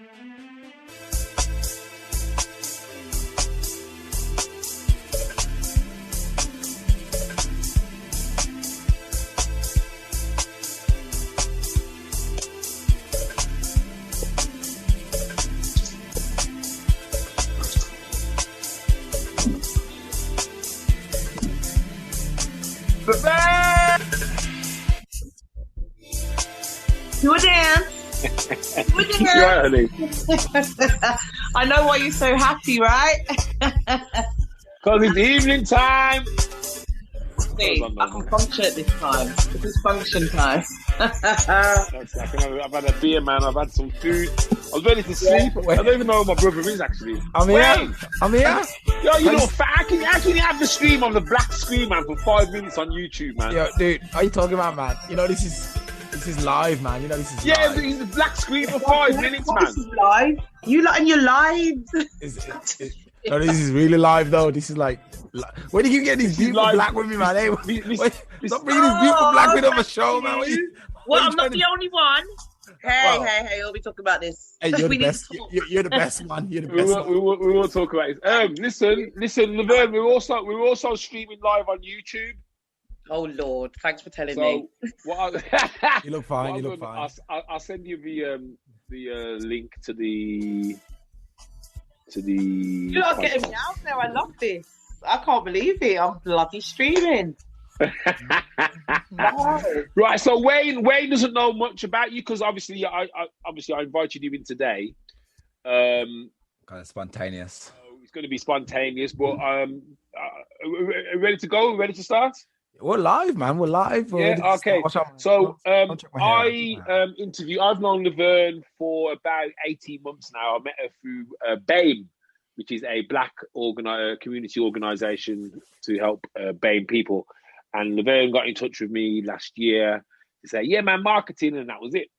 Do a dance. Do a dance. I know why you're so happy, right? Because it's evening time. See, I can function at this time. This is function time. I've had a beer, man. I've had some food. I was ready to sleep. I don't even know who my brother is, actually. I'm here. Yo, you know, how can you have the stream on the black screen, man, for 5 minutes on YouTube, man? Yo, dude, what are you talking about, man? You know, this is live, man. You know, this is live. But it's the black screen for 5 minutes, man. This is live. You lot and your lives. No, this is really live, though. This is like, where do you get these beautiful black women, man? Hey, stop bringing these beautiful black women on the show, man. Well, I'm not the only one. Hey, we'll be talking about this. Hey, you're the best. You're the best, man. You're the best. We will talk about it. Listen, Laverne, we're also streaming live on YouTube. Oh Lord, thanks for telling me. You look fine. You look fine. I'll send you the link to the. You're not getting me out there. I love this. I can't believe it. I'm bloody streaming. Right, so Wayne doesn't know much about you because obviously I invited you in today. Kind of spontaneous. So it's going to be spontaneous, but ready to go? Ready to start? We're live, man. We're live. Okay. So I've known Laverne for about 18 months now. I met her through BAME, which is a black community organisation to help BAME people. And Laverne got in touch with me last year to say, yeah, man, marketing, and that was it.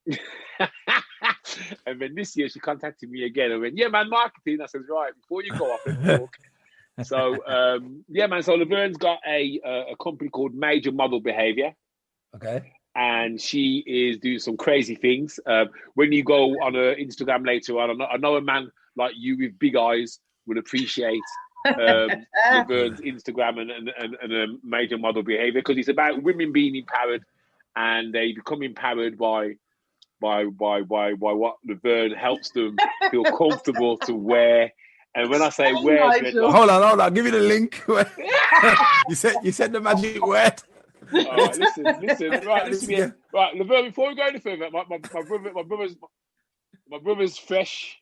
And then this year she contacted me again and went, yeah, man, marketing. I said, right, before you go off and talk. So, man, so Laverne's got a company called Major Model Behavior. Okay. And she is doing some crazy things. When you go on her Instagram later on, I know a man like you with big eyes would appreciate Laverne's Instagram and Major Model Behavior, because it's about women being empowered, and they become empowered by what Laverne helps them feel comfortable to wear. And when I say wear, hold on, I'll give you the link. you said the magic word. All right, listen. Right, Laverne. Before we go any further, my brother's fresh,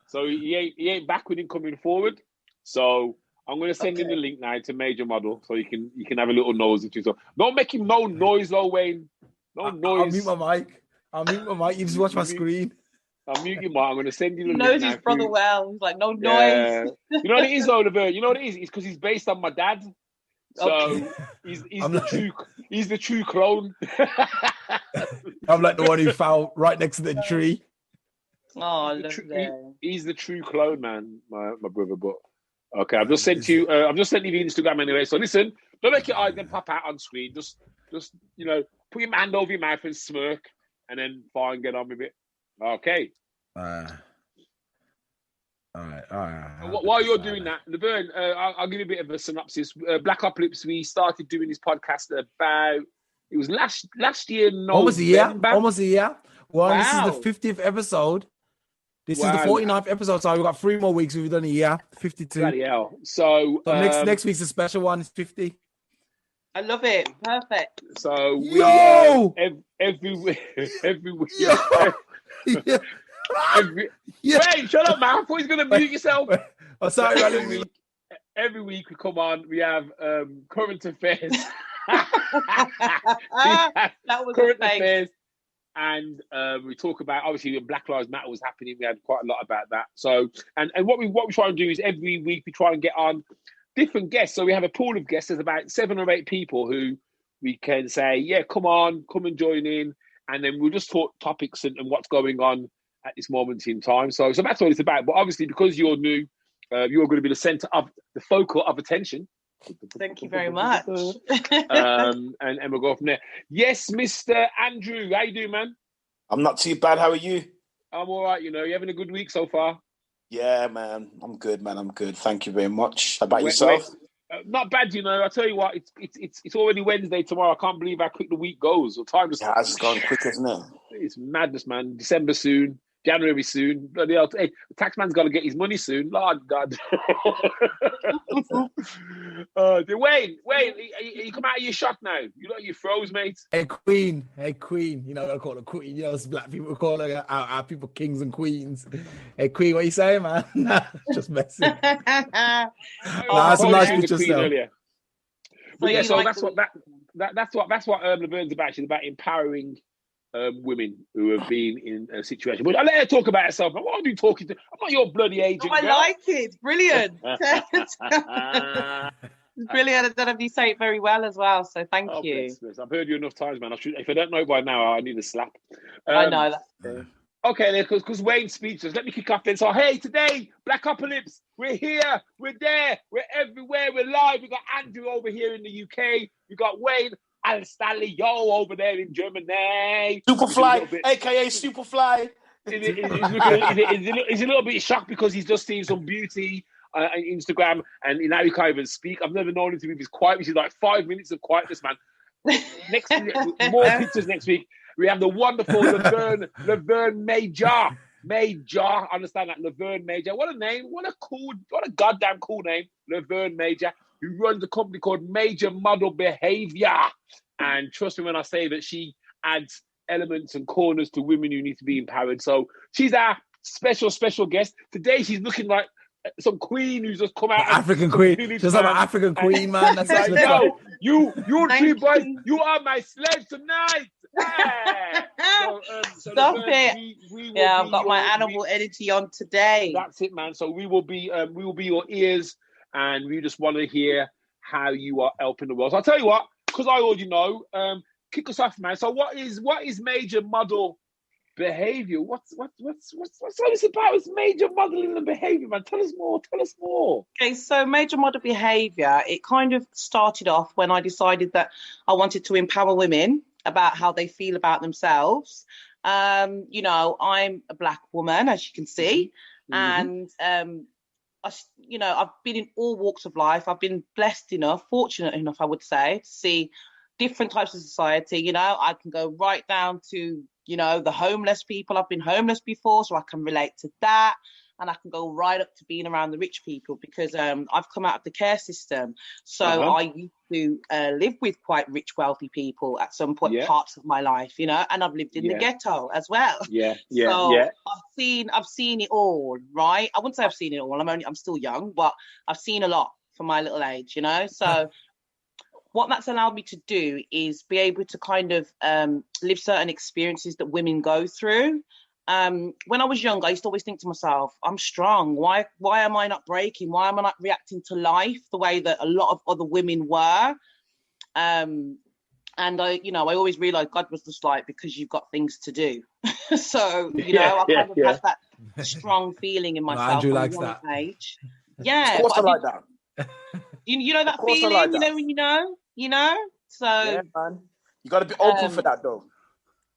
so he ain't backward in coming forward. So I'm going to send him the link now to Major Model, so you can have a little nose into it. So don't make him no noise, though, Wayne. No noise. I'll mute my mic. You just watch my screen. I'm muting my. I'm going to send you the link. He knows his brother well. He's like, no noise. You know what it is, though, Laverne? You know what it is? It's because he's based on my dad. So he's the true clone. I'm like the one who fell right next to the tree. Oh, he's the true clone, man, my brother. But okay, I've just sent you the Instagram anyway. So listen, don't make your eyes then pop out on screen. Just put your hand over your mouth and smirk, and then fine, get on with it. Okay. All right. While you're doing that, Laverne, I'll give you a bit of a synopsis. Blackopolypse, we started doing this podcast it was last year. Almost a year. Well, wow. This is the 50th episode. This is the 49th episode, so we've got 3 more weeks. We've done a year, 52. Bloody hell. So next week's a special one. It's 50. I love it. Perfect. So every week. Wait, shut up, man. I thought he's going to mute yourself. I'm sorry, every week we come on, we have current affairs. That was current affairs. And we talk about, obviously, when Black Lives Matter was happening, we had quite a lot about that. So, and what we try and do is every week we try and get on different guests. So we have a pool of guests. There's about 7 or 8 people who we can say, yeah, come and join in. And then we'll just talk topics and what's going on at this moment in time. So that's what it's about. But obviously, because you're new, you're going to be the focal of attention. Thank you very much. And we'll go from there. Yes, Mr. Andrew, how you doing, man? I'm not too bad. How are you? I'm all right. You having a good week so far? Yeah, man. I'm good, man. I'm good. Thank you very much. How about yourself? Not bad, I tell you what, it's already Wednesday tomorrow. I can't believe how quick the week goes. Or time just it's gone quick, isn't it? It's madness, man. December soon, January soon. Bloody hell! Hey, the tax man's got to get his money soon. Lord God. Wayne, you come out of your shot now. You froze, mate. Hey Queen. I call her Queen. Us black people call her our people kings and queens. Hey Queen, what you saying, man? Just messing. That's a nice picture still. But yeah, so that's what Laverne's about. She's about empowering women who have been in a situation. But I let her talk about herself. What are you talking to? I'm not your bloody agent. I like it. Brilliant. Brilliant. I don't know if you say it very well as well. So thank you. Bless. I've heard you enough times, man. If I don't know by now, I need a slap. I know that. Okay, because Wayne's speechless. Let me kick off then. So, hey, today, Blackopolypse, we're here, we're there, we're everywhere, we're live. We got Andrew over here in the UK. We got Wayne Alstallio over there in Germany. Superfly, aka Superfly. He's a little bit shocked because he's just seen some beauty on Instagram and now he can't even speak. I've never known him to be this quiet, which is like 5 minutes of quietness, man. More pictures next week. We have the wonderful Laverne Major. Understand that? Laverne Major. What a name. What a goddamn cool name. Laverne Major, who runs a company called Major Model Behavior. And trust me when I say that she adds elements and corners to women who need to be empowered. So she's our special guest. Today she's looking like some queen who's just come out. African queen. Just like an African queen, man. That's like, no, you three boys, you are my slaves tonight. Stop it. I've got my animal energy on today. That's it, man. So we will be your ears, and we just want to hear how you are helping the world. So I'll tell you what, because I already know. Kick us off, man. So what is Major Model Behavior? What's all this about? It's Major Modeling and Behavior, man. Tell us more. Okay, so Major Model Behavior, it kind of started off when I decided that I wanted to empower women about how they feel about themselves. I'm a black woman, as you can see, and I've been in all walks of life. I've been fortunate enough, I would say, to see different types of society. I can go right down to the homeless people. I've been homeless before, so I can relate to that. And I can go right up to being around the rich people because I've come out of the care system. So I used to live with quite rich, wealthy people at some point, parts of my life, and I've lived in the ghetto as well. I've seen it all, right? I wouldn't say I've seen it all. I'm still young, but I've seen a lot for my little age, So what that's allowed me to do is be able to kind of live certain experiences that women go through. When I was young, I used to always think to myself, I'm strong. Why am I not breaking? Why am I not reacting to life the way that a lot of other women were? And I always realized God was just like, because you've got things to do. So, I kind of had that strong feeling in myself. Andrew likes that. Age. Yeah. Of course I like that. You know that feeling, like that. When you know? So. Yeah, man. You got to be open for that, though.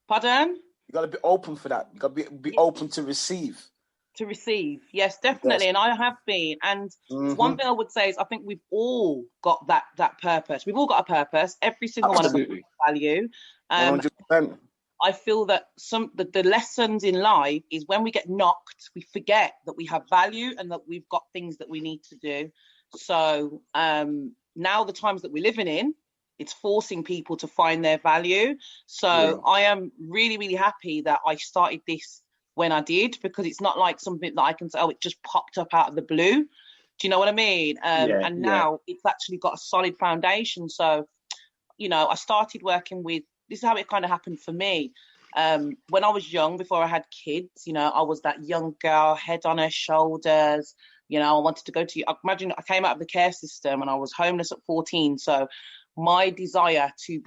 Pardon? You got to be open for that. You got to be open to receive. To receive, yes, definitely. Yes. And I have been. And one thing I would say is I think we've all got that purpose. We've all got a purpose. Every single one of us has value. 100%. I feel that the lessons in life is when we get knocked, we forget that we have value and that we've got things that we need to do. So now the times that we're living in, it's forcing people to find their value. So I am really, really happy that I started this when I did, because it's not like something that I can say, it just popped up out of the blue. Do you know what I mean? Now it's actually got a solid foundation. So, I started working with, this is how it kind of happened for me. When I was young, before I had kids, I was that young girl, head on her shoulders. I wanted to go to, imagine I came out of the care system and I was homeless at 14. So my desire to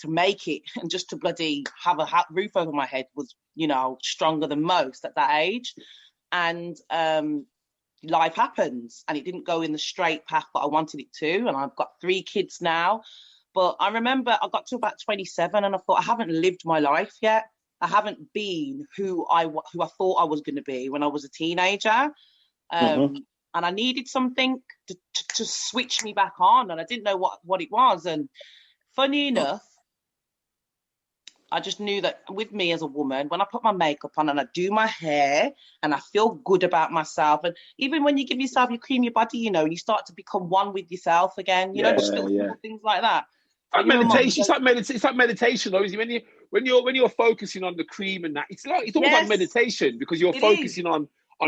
make it and just to bloody have a roof over my head was, stronger than most at that age. And life happens and it didn't go in the straight path that I wanted it to. And I've got 3 kids now. But I remember I got to about 27 and I thought, I haven't lived my life yet. I haven't been who I thought I was going to be when I was a teenager. And I needed something to switch me back on, and I didn't know what it was. And funny enough, I just knew that with me as a woman, when I put my makeup on and I do my hair and I feel good about myself, and even when you give yourself, you cream your body, you know, and you start to become one with yourself again, you know, just little things like that. Like meditation, it's like meditation, though. When you're focusing on the cream and that, it's almost like meditation, because you're focusing on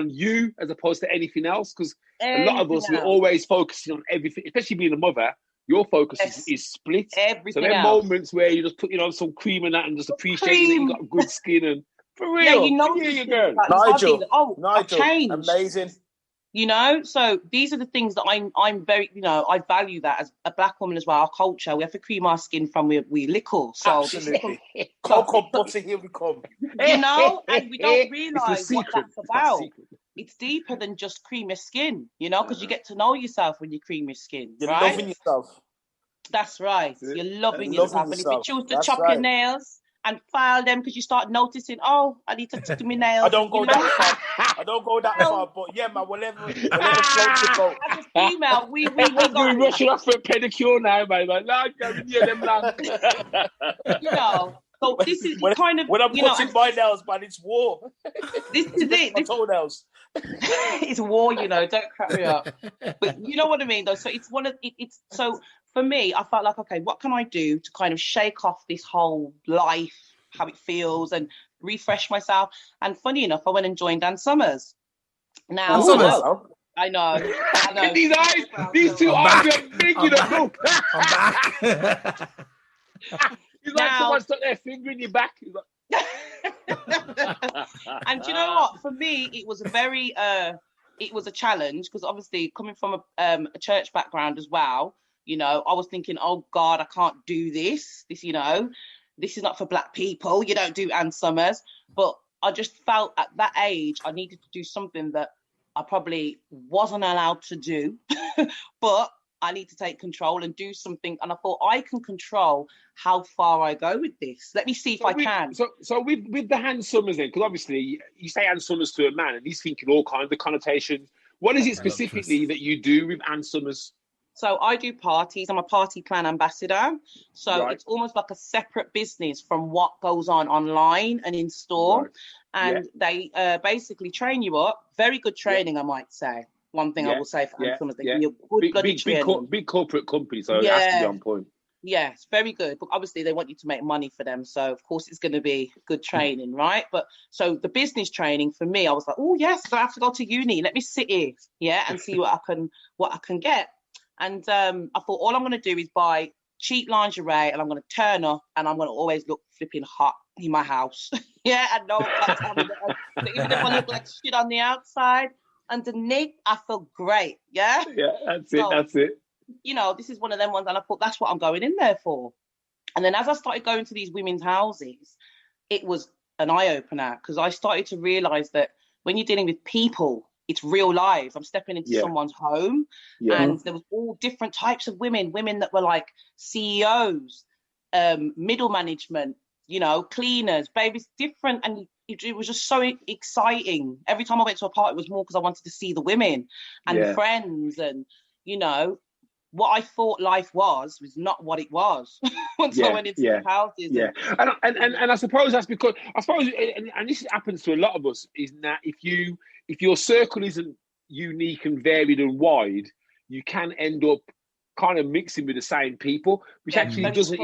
you as opposed to anything else. Because a lot of us, we're always focusing on everything, especially being a mother. Your focus is split. Everything so there are moments where you're just putting on some cream and that, and just appreciating that you got good skin, and for real. Yeah, you know, girl. Nigel, I've changed. Amazing. You know, so these are the things that I'm very, you know, I value that as a black woman as well. Our culture, we have to cream our skin from we lickle. So absolutely. Cocoa butter, here we come. You know, and we don't realise what that's about. It's deeper than just cream your skin, you know, because you get to know yourself when you cream your skin. You're right? loving yourself. That's right. You're loving yourself. And if you choose to chop your nails and file them because you start noticing, oh, I need to do my nails. I don't go that far. I don't go that far, but yeah, man, whatever floats your boat. As a female, we we're rushing off for a pedicure now, man. You know, so this is kind of when I'm cutting my nails, man, it's war. This is it. My toenails. It's war, you know. Don't crack me up. But you know what I mean, though. So it's it's so for me. I felt like, okay, what can I do to kind of shake off this whole life, how it feels, and refresh myself? And funny enough, I went and joined Dan Summers. Now, I know. These eyes, these two eyes are big, you know. I'm back. It's like someone stuck their finger in your back. And you know what? For me, it was a challenge, because obviously coming from a church background as well, you know, I was thinking, oh God, I can't do this. You know, this is not for black people. You don't do Ann Summers. But I just felt at that age, I needed to do something that I probably wasn't allowed to do, but I need to take control and do something. And I thought, I can control how far I go with this. Let me see if I can. So with the Ann Summers then, because obviously you say Ann Summers to a man and he's thinking all kinds of connotations. What is it specifically that you do with Ann Summers? So I do parties. I'm a party plan ambassador. So it's almost like a separate business from what goes on online and in store. Right. And they basically train you up. Very good training, I might say. One thing I will say for Ann Summers, they give you a good bloody training. Big corporate company, so it has to be on point. Yeah, it's very good. But obviously they want you to make money for them. So of course it's going to be good training, right? But so the business training for me, I was like, oh yes, I have to go to uni. Let me sit here, and see what I can get. And I thought, all I'm going to do is buy cheap lingerie, and I'm going to turn up, and I'm going to always look flipping hot in my house. And no one can tell me that. So even if I look like shit on the outside, underneath, I feel great. Yeah, that's it. You know, this is one of them ones, and I thought that's what I'm going in there for. And then as I started going to these women's houses, it was an eye-opener, because I started to realise that when you're dealing with people, it's real life. I'm stepping into someone's home, and there was all different types of women that were like CEOs, middle management, you know, cleaners, babies, different. And it was just so exciting. Every time I went to a party, it was more because I wanted to see the women and the friends, and, you know, what I thought life was not what it was once I went into the houses. And I suppose that's because, and this happens to a lot of us, is that if your circle isn't unique and varied and wide, you can end up kind of mixing with the same people, which actually doesn't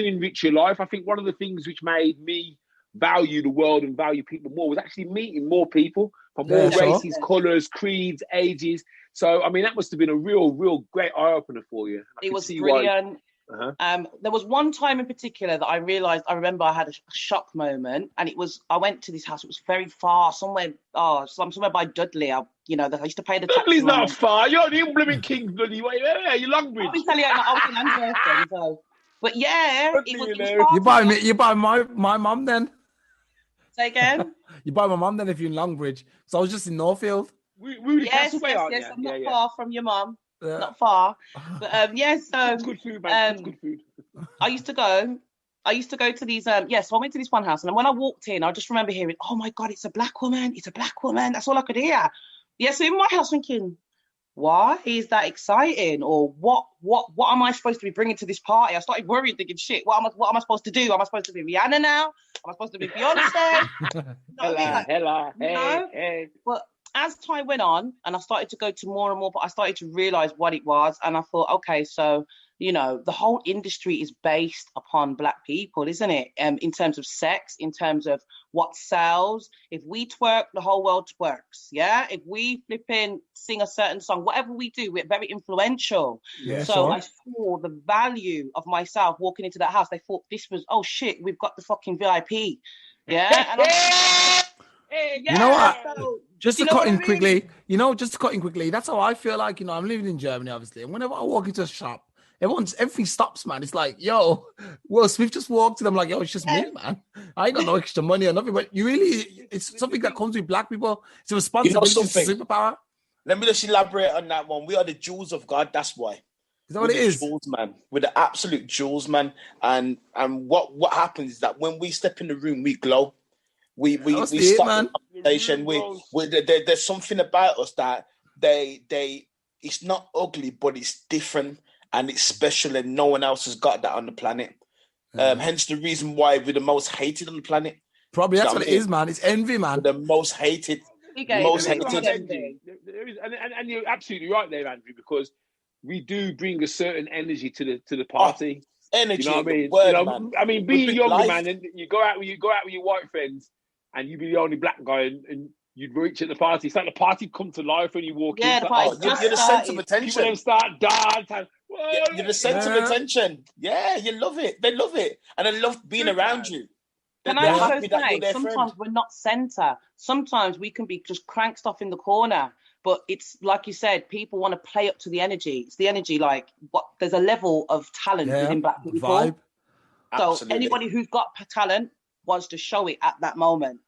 enrich your life. I think one of the things which made me value the world and value people more was actually meeting more people from all races, colours, creeds, ages. So, I mean, that must have been a real great eye-opener for you. It was brilliant. There was one time in particular that I realised, I remember I had a shock moment, and it was, I went to this house, it was very far, somewhere by Dudley. I used to pay the taxi. Dudley's not far, you're the blooming King's bloody way, you're Longbridge. I'll be telling you, I was in Anderson, so. But yeah, it was far. You buy my mum then? Say again? You buy my mum then if you're in Longbridge. So I was just in Northfield. Yes, I'm not far from your mum. Not far. But so good food, man. Good food. I used to go I used to go to these, so I went to this one house, and when I walked in, I just remember hearing, oh my God, it's a black woman. It's a black woman. That's all I could hear. Yeah, so in my house thinking, why is that exciting? Or what am I supposed to be bringing to this party? I started worrying, thinking, shit, what am I supposed to do? Am I supposed to be Rihanna now? Am I supposed to be Beyonce? Hey. But as time went on and I started to go to more and more, but I started to realize what it was. And I thought, okay, so, the whole industry is based upon black people, isn't it? In terms of sex, in terms of what sells. If we twerk, the whole world twerks. Yeah. If we flipping sing a certain song, whatever we do, we're very influential. Yeah, so I saw the value of myself walking into that house. They thought this was, oh shit, we've got the fucking VIP. Yeah. And you know what? Just to cut in quickly, that's how I feel like, I'm living in Germany, obviously. And whenever I walk into a shop, everything stops, man. It's like, yo, Will Smith just walked and I'm like, yo, it's just me, man. I ain't got no extra money or nothing. But it's something that comes with black people. It's a responsibility, it's a superpower. Let me just elaborate on that one. We are the jewels of God, that's why. Is that what it is? Jewels, man. We're the absolute jewels, man. And what happens is that when we step in the room, we glow. We start the conversation. There's something about us that it's not ugly, but it's different and it's special, and no one else has got that on the planet. Hence the reason why we're the most hated on the planet. Probably that's what it is, man. It's envy, man. We're the most hated. And you're absolutely right there, Andrew, because we do bring a certain energy to the party. Energy, you know what I mean? Word, man. Being younger, man, and you go out with your white friends, and you be the only black guy, and you'd reach at the party. It's like the party come to life when you walk in. You're the centre of attention. People then start dancing. You're the centre of attention. Yeah, you love it. They love it, and they love being around you. Can I also say, sometimes we're not centre. Sometimes we can be just cranked off in the corner. But it's like you said, people want to play up to the energy. It's the energy, there's a level of talent within black people. Vibe. So Absolutely. anybody who's got talent wants to show it at that moment.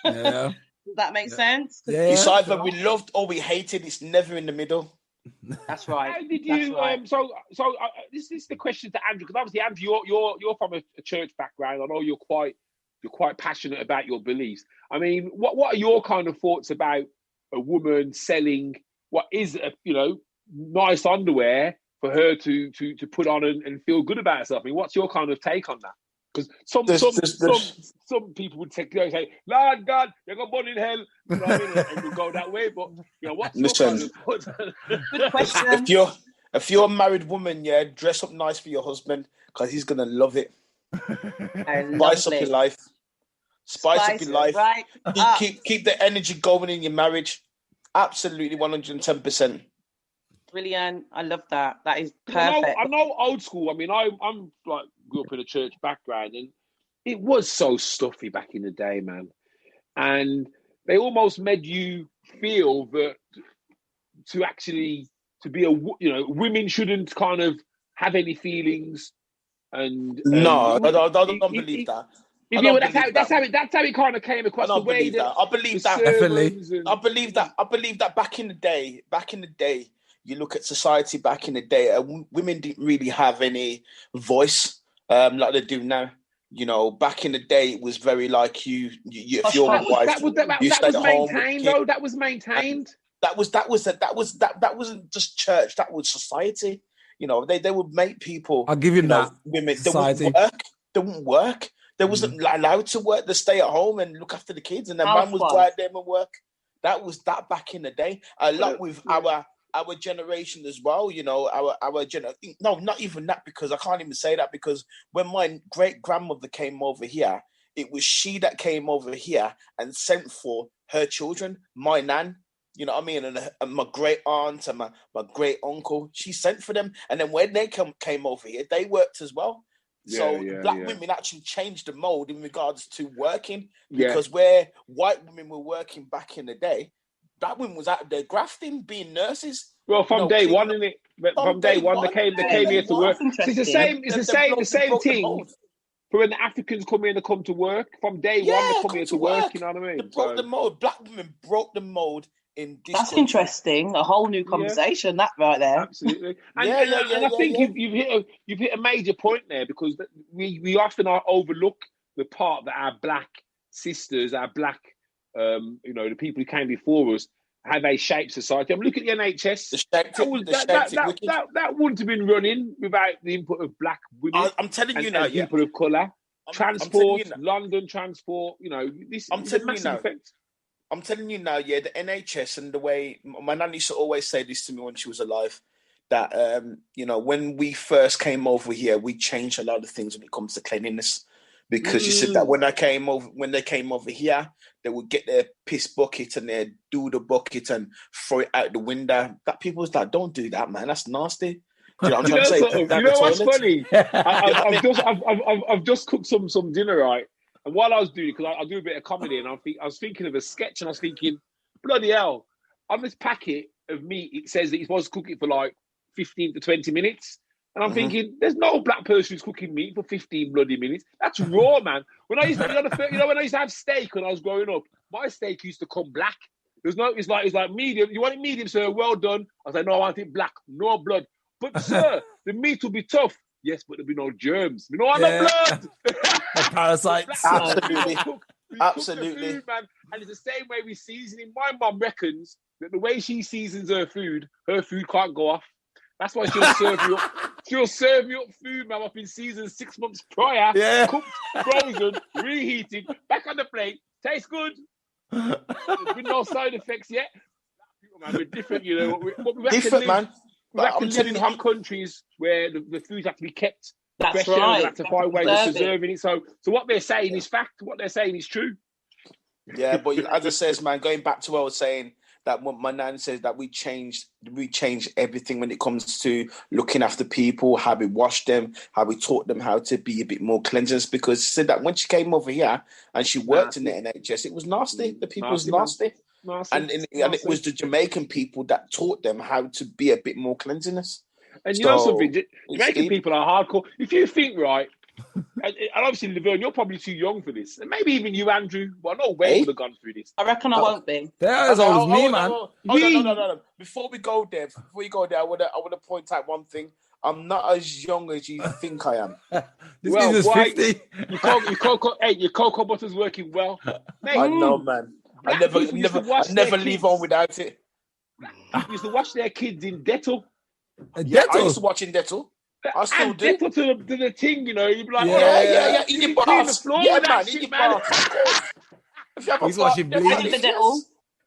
Yeah. Does that make sense? Yeah. It's either we loved or we hated. It's never in the middle. That's right. How did you? This is the question to Andrew, because obviously Andrew, you're from a church background. I know you're quite passionate about your beliefs. I mean, what are your kind of thoughts about a woman selling what is nice underwear for her to put on and feel good about herself? I mean, what's your kind of take on that? Because some people would say, Lord God, you're going to burn in hell. You know what I mean? And we'll go that way. But what's your kind of good question. If you're a married woman, dress up nice for your husband because he's gonna love it. Spice up your life. Spice up your life. Right. Keep the energy going in your marriage. Absolutely, 110%. Brilliant. I love that. That is perfect. I know old school. I mean, I'm like grew up in a church background, and it was so stuffy back in the day, man. And they almost made you feel that to be women shouldn't kind of have any feelings. And no, I don't believe that. That's how it kind of came across. I believe that. Definitely. I believe that back in the day, you look at society back in the day, women didn't really have any voice like they do now. Back in the day, it was very like if you're a wife, you stayed at home. That was maintained. That wasn't just church. That was society. They would make people. I'll give you that. Women, they wouldn't work. They wasn't allowed to work. They stay at home and look after the kids, and the man was go out there and work. That was that back in the day. A lot with our generation as well. Our generation. No, not even that, because I can't even say that, because when my great grandmother came over here, it was she that came over here and sent for her children. My nan. You know what I mean? And my great aunt and my great uncle, she sent for them. And then when they came over here, they worked as well. Black women actually changed the mold in regards to working, because where white women were working back in the day, black women was out there grafting, being nurses. Well, from day one, they came here to work. It's the same thing. for when the Africans come in and come to work. From day one, they come here to work. You know what I mean? They broke the mold. Black women broke the mold in this That's country. interesting. A whole new conversation, that right there. Absolutely. And I think you've hit a major point there, because we often overlook the part that our black sisters, our black, the people who came before us, how they shaped society. I mean, look at the NHS. That wouldn't have been running without the input of black women. I'm telling you now, people of colour. Transport, London transport. This is a massive effect. I'm telling you now, the NHS and the way my nan used to always say this to me when she was alive, that when we first came over here, we changed a lot of things when it comes to cleanliness. Because she said that when they came over here, they would get their piss bucket and they'd do the bucket and throw it out the window. That people was like, don't do that, man. That's nasty. Do you know what I'm trying to say? You know what's funny? I've just cooked some dinner, right? And while I was doing it, because I do a bit of comedy, and I was thinking of a sketch, and I was thinking, bloody hell, on this packet of meat, it says that you're supposed to cook it for like 15 to 20 minutes. And I'm thinking, there's no black person who's cooking meat for 15 bloody minutes. That's raw, man. When I used to, when I used to have steak when I was growing up, my steak used to come black. It's like medium. You want it medium, sir? Well done. I was like, no, I want it black, no blood. But sir, the meat will be tough. Yes, but there'll be no germs. No blood. No parasites. Absolutely. Absolutely. Food, man. And it's the same way we season it. My mum reckons that the way she seasons her food can't go off. That's why she'll serve you up. She'll serve you up food, man. I've been seasoned 6 months prior. Yeah. Cooked, frozen, reheated, back on the plate. Tastes good. There's been no side effects yet. Man, we're different, Different, man. We have to live in hot countries where the food has to be kept That's fresher. right. They have to find ways of preserving it. So what they're saying is fact. What they're saying is true. Yeah, but as I says, man, going back to what I was saying, that what my nan says, that we changed everything when it comes to looking after people, how we washed them, how we taught them how to be a bit more cleanliness. Because she said that when she came over here and she worked in the NHS, it was nasty. The people was nasty. And it was the Jamaican people that taught them how to be a bit more cleanliness. And you know something, Jamaican people are hardcore. If you think right, and obviously Laverne, you're probably too young for this, and maybe even you, Andrew. Well, no way would have gone through this. I reckon I won't be. They're as old as me, man. No. Before we go there, I want to point out one thing. I'm not as young as you think I am. This is 50. Your cocoa butter's working well. Mate, I know, man. I never leave on without it. People used to watch their kids in Dettol. Yeah, I used to watch in Dettol. I still do. Dettol to the thing, you'd be like, yeah. In your bath. Yeah, man. In your bath. He's watching Bleed.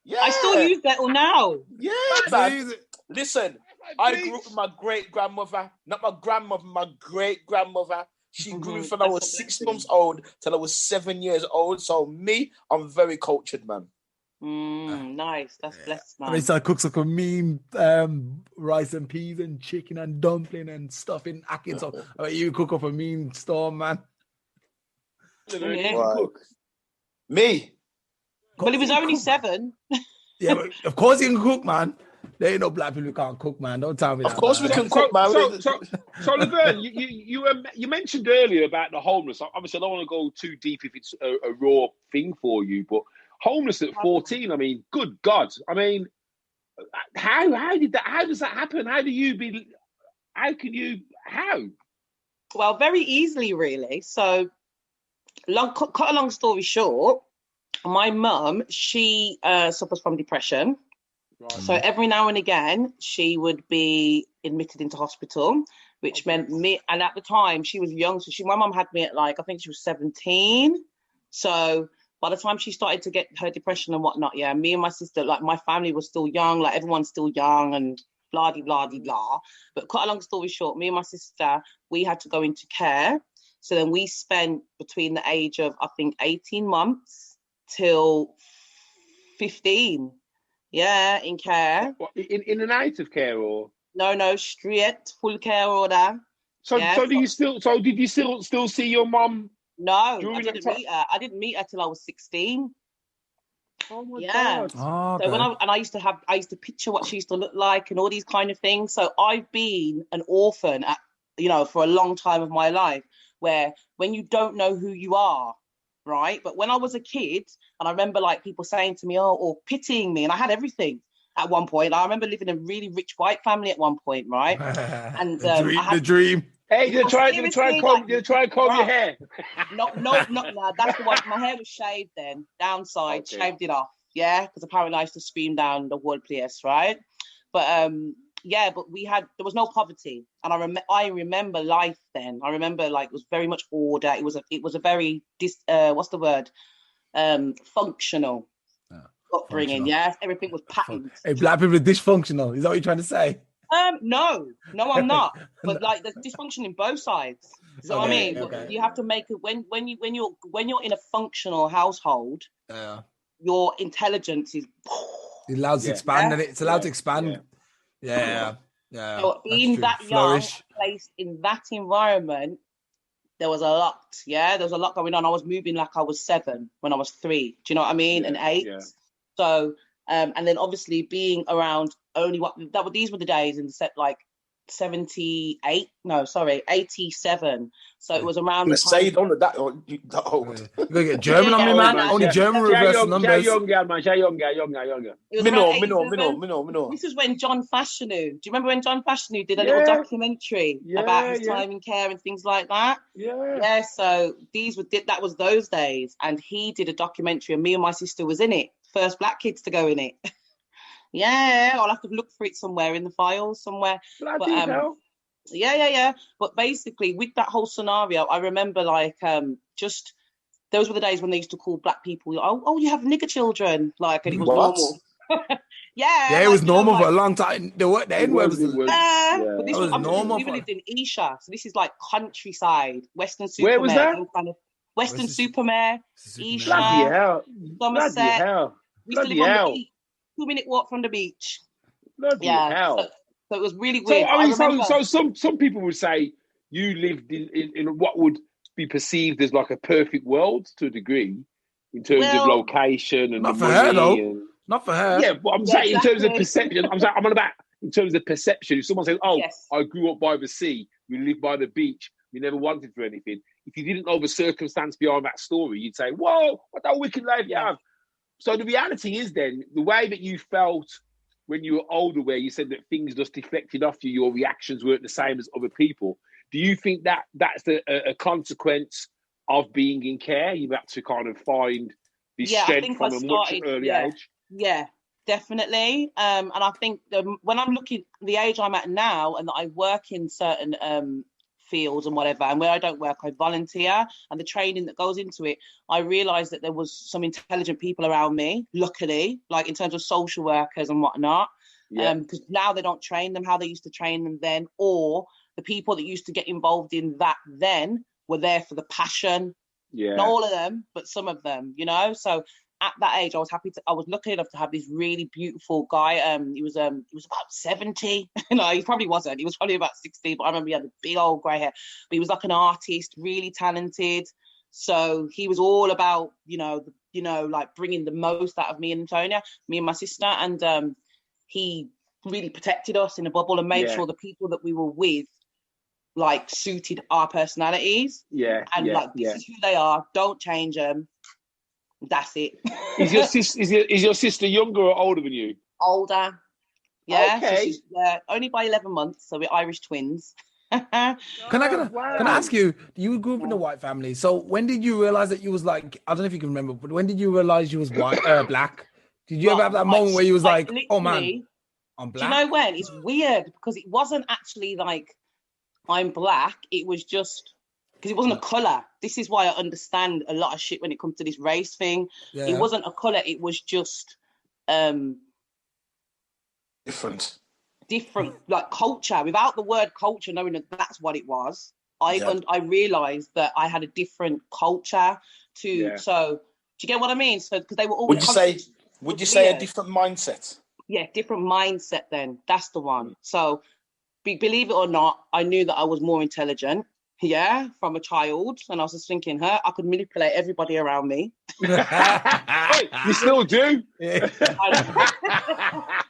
Yeah. I still use Dettol now. Yeah, man. Listen, I grew up with my great-grandmother. Not my grandmother, my great-grandmother. She grew from I was 6 months old till I was 7 years old. So I'm very cultured, man. Nice. That's blessed, man. And he started cooks like a mean rice and peas and chicken and dumpling and stuff in Atkins. So you cook up a mean storm, man. Right. Me? Well, he was only 7. Yeah, but of course you can cook, man. There ain't no black people who can't cook, man. Don't tell me that. Of course we can cook, man. So Laverne, you mentioned earlier about the homeless. Obviously, I don't want to go too deep if it's a raw thing for you, but homeless at 14, I mean, good God. I mean, how does that happen? How? Well, very easily, really. So, cut a long story short, my mum, she suffers from depression. Right. So every now and again, she would be admitted into hospital, which meant me, and at the time, she was young. So my mum had me at I think she was 17. So by the time she started to get her depression and whatnot, me and my sister, my family was still young, everyone's still young and blah, blah, blah, blah. But cut a long story short, me and my sister, we had to go into care. So then we spent between the age of, I think, 18 months till 15. Yeah, in care. What, in and out of care, or? No, straight, full care order. So did you still see your mum? No, I didn't meet her. I didn't meet her till I was 16. Oh my God. Oh, okay. So I used to picture what she used to look like and all these kind of things. So I've been an orphan for a long time of my life. where when you don't know who you are, right? But when I was a kid, and I remember like people saying to me, oh, or pitying me, and I had everything at one point. I remember living in a really rich white family at one point, right? And the dream. Hey, you try and comb your hair. Not that's the one. My hair was shaved then, downside, shaved it off. Yeah, because apparently I used to scream down the whole place, right? But but there was no poverty, and I remember life then. I remember like it was very much order. It was a very functional upbringing. Yeah, everything was patterned. Hey, black people are dysfunctional. Is that what you're trying to say? No, I'm not. But like, there's dysfunction in both sides. You know what I mean? Okay. You have to make it when you're in a functional household. Your intelligence is. It allows to expand, and it's allowed to expand. Yeah. So being that young, placed in that environment, there was a lot. Yeah, there was a lot going on. I was moving like I was 7 when I was 3. Do you know what I mean? And 8. Yeah. So, and then obviously being around these were the days in set like 87. So it was around the time. Say it on that old. You gotta get German on me, man. Only German reverse numbers. This is when John Fashanu. Do you remember when John Fashanu did a little documentary about his time in care and things like that? Yeah. So that was those days, and he did a documentary, and me and my sister was in it. First black kids to go in it. Yeah, I'll have to look for it somewhere in the files somewhere. Yeah. But basically, with that whole scenario, I remember like just those were the days when they used to call black people, oh, you have nigger children, like, and it was normal. Yeah, it was normal for a long time. The N-word was but this was normal. We lived in Esher, so this is like countryside, Western Supermare. Where was that? Kind of Western Supermare, Esher, Somerset. We used to live on the beach. 2-minute walk from the beach. Bloody hell. So it was really weird. So some people would say you lived in what would be perceived as like a perfect world to a degree in terms of location and not for her though. Not for her. Yeah, but I'm saying in terms of perception. I'm on about in terms of perception. If someone says, I grew up by the sea, we lived by the beach, we never wanted for anything. If you didn't know the circumstance behind that story, you'd say, whoa, what that wicked life you have. So the reality is then, the way that you felt when you were older, where you said that things just deflected off you, your reactions weren't the same as other people. Do you think that that's a consequence of being in care? You've had to kind of find this strength from a much early age? Yeah, definitely. And I think when I'm looking at the age I'm at now and that I work in certain fields and whatever, and where I don't work, I volunteer, and the training that goes into it, I realized that there was some intelligent people around me, luckily, like in terms of social workers and whatnot, because now they don't train them how they used to train them then, or the people that used to get involved in that then were there for the passion. Not all of them, but some of them, you know. So at that age, I was lucky enough to have this really beautiful guy. He was about 70. No, he probably wasn't. He was probably about 60, but I remember he had the big old grey hair. But he was like an artist, really talented. So he was all about, like bringing the most out of me and Antonia, me and my sister. And he really protected us in a bubble and made sure the people that we were with, like, suited our personalities. This is who they are. Don't change them. That's it. Is your sister younger or older than you? Older. Yeah. Okay. So she's, only by 11 months. So we're Irish twins. Can I ask you? You grew up in a white family. So when did you realize that you was like? I don't know if you can remember, but when did you realize you was white, black? Did you ever have that moment where you was like, "Oh man, I'm black"? Do you know when? It's weird because it wasn't actually like I'm black. It was just. Because it wasn't a colour. This is why I understand a lot of shit when it comes to this race thing. Yeah. It wasn't a colour. It was just different, like culture. Without the word culture, knowing that that's what it was, I realised that I had a different culture to. Yeah. So do you get what I mean? So because they were all. Would you say a different mindset? Yeah, different mindset. Then that's the one. So believe it or not, I knew that I was more intelligent. Yeah, from a child, and I was just thinking, I could manipulate everybody around me. You still do?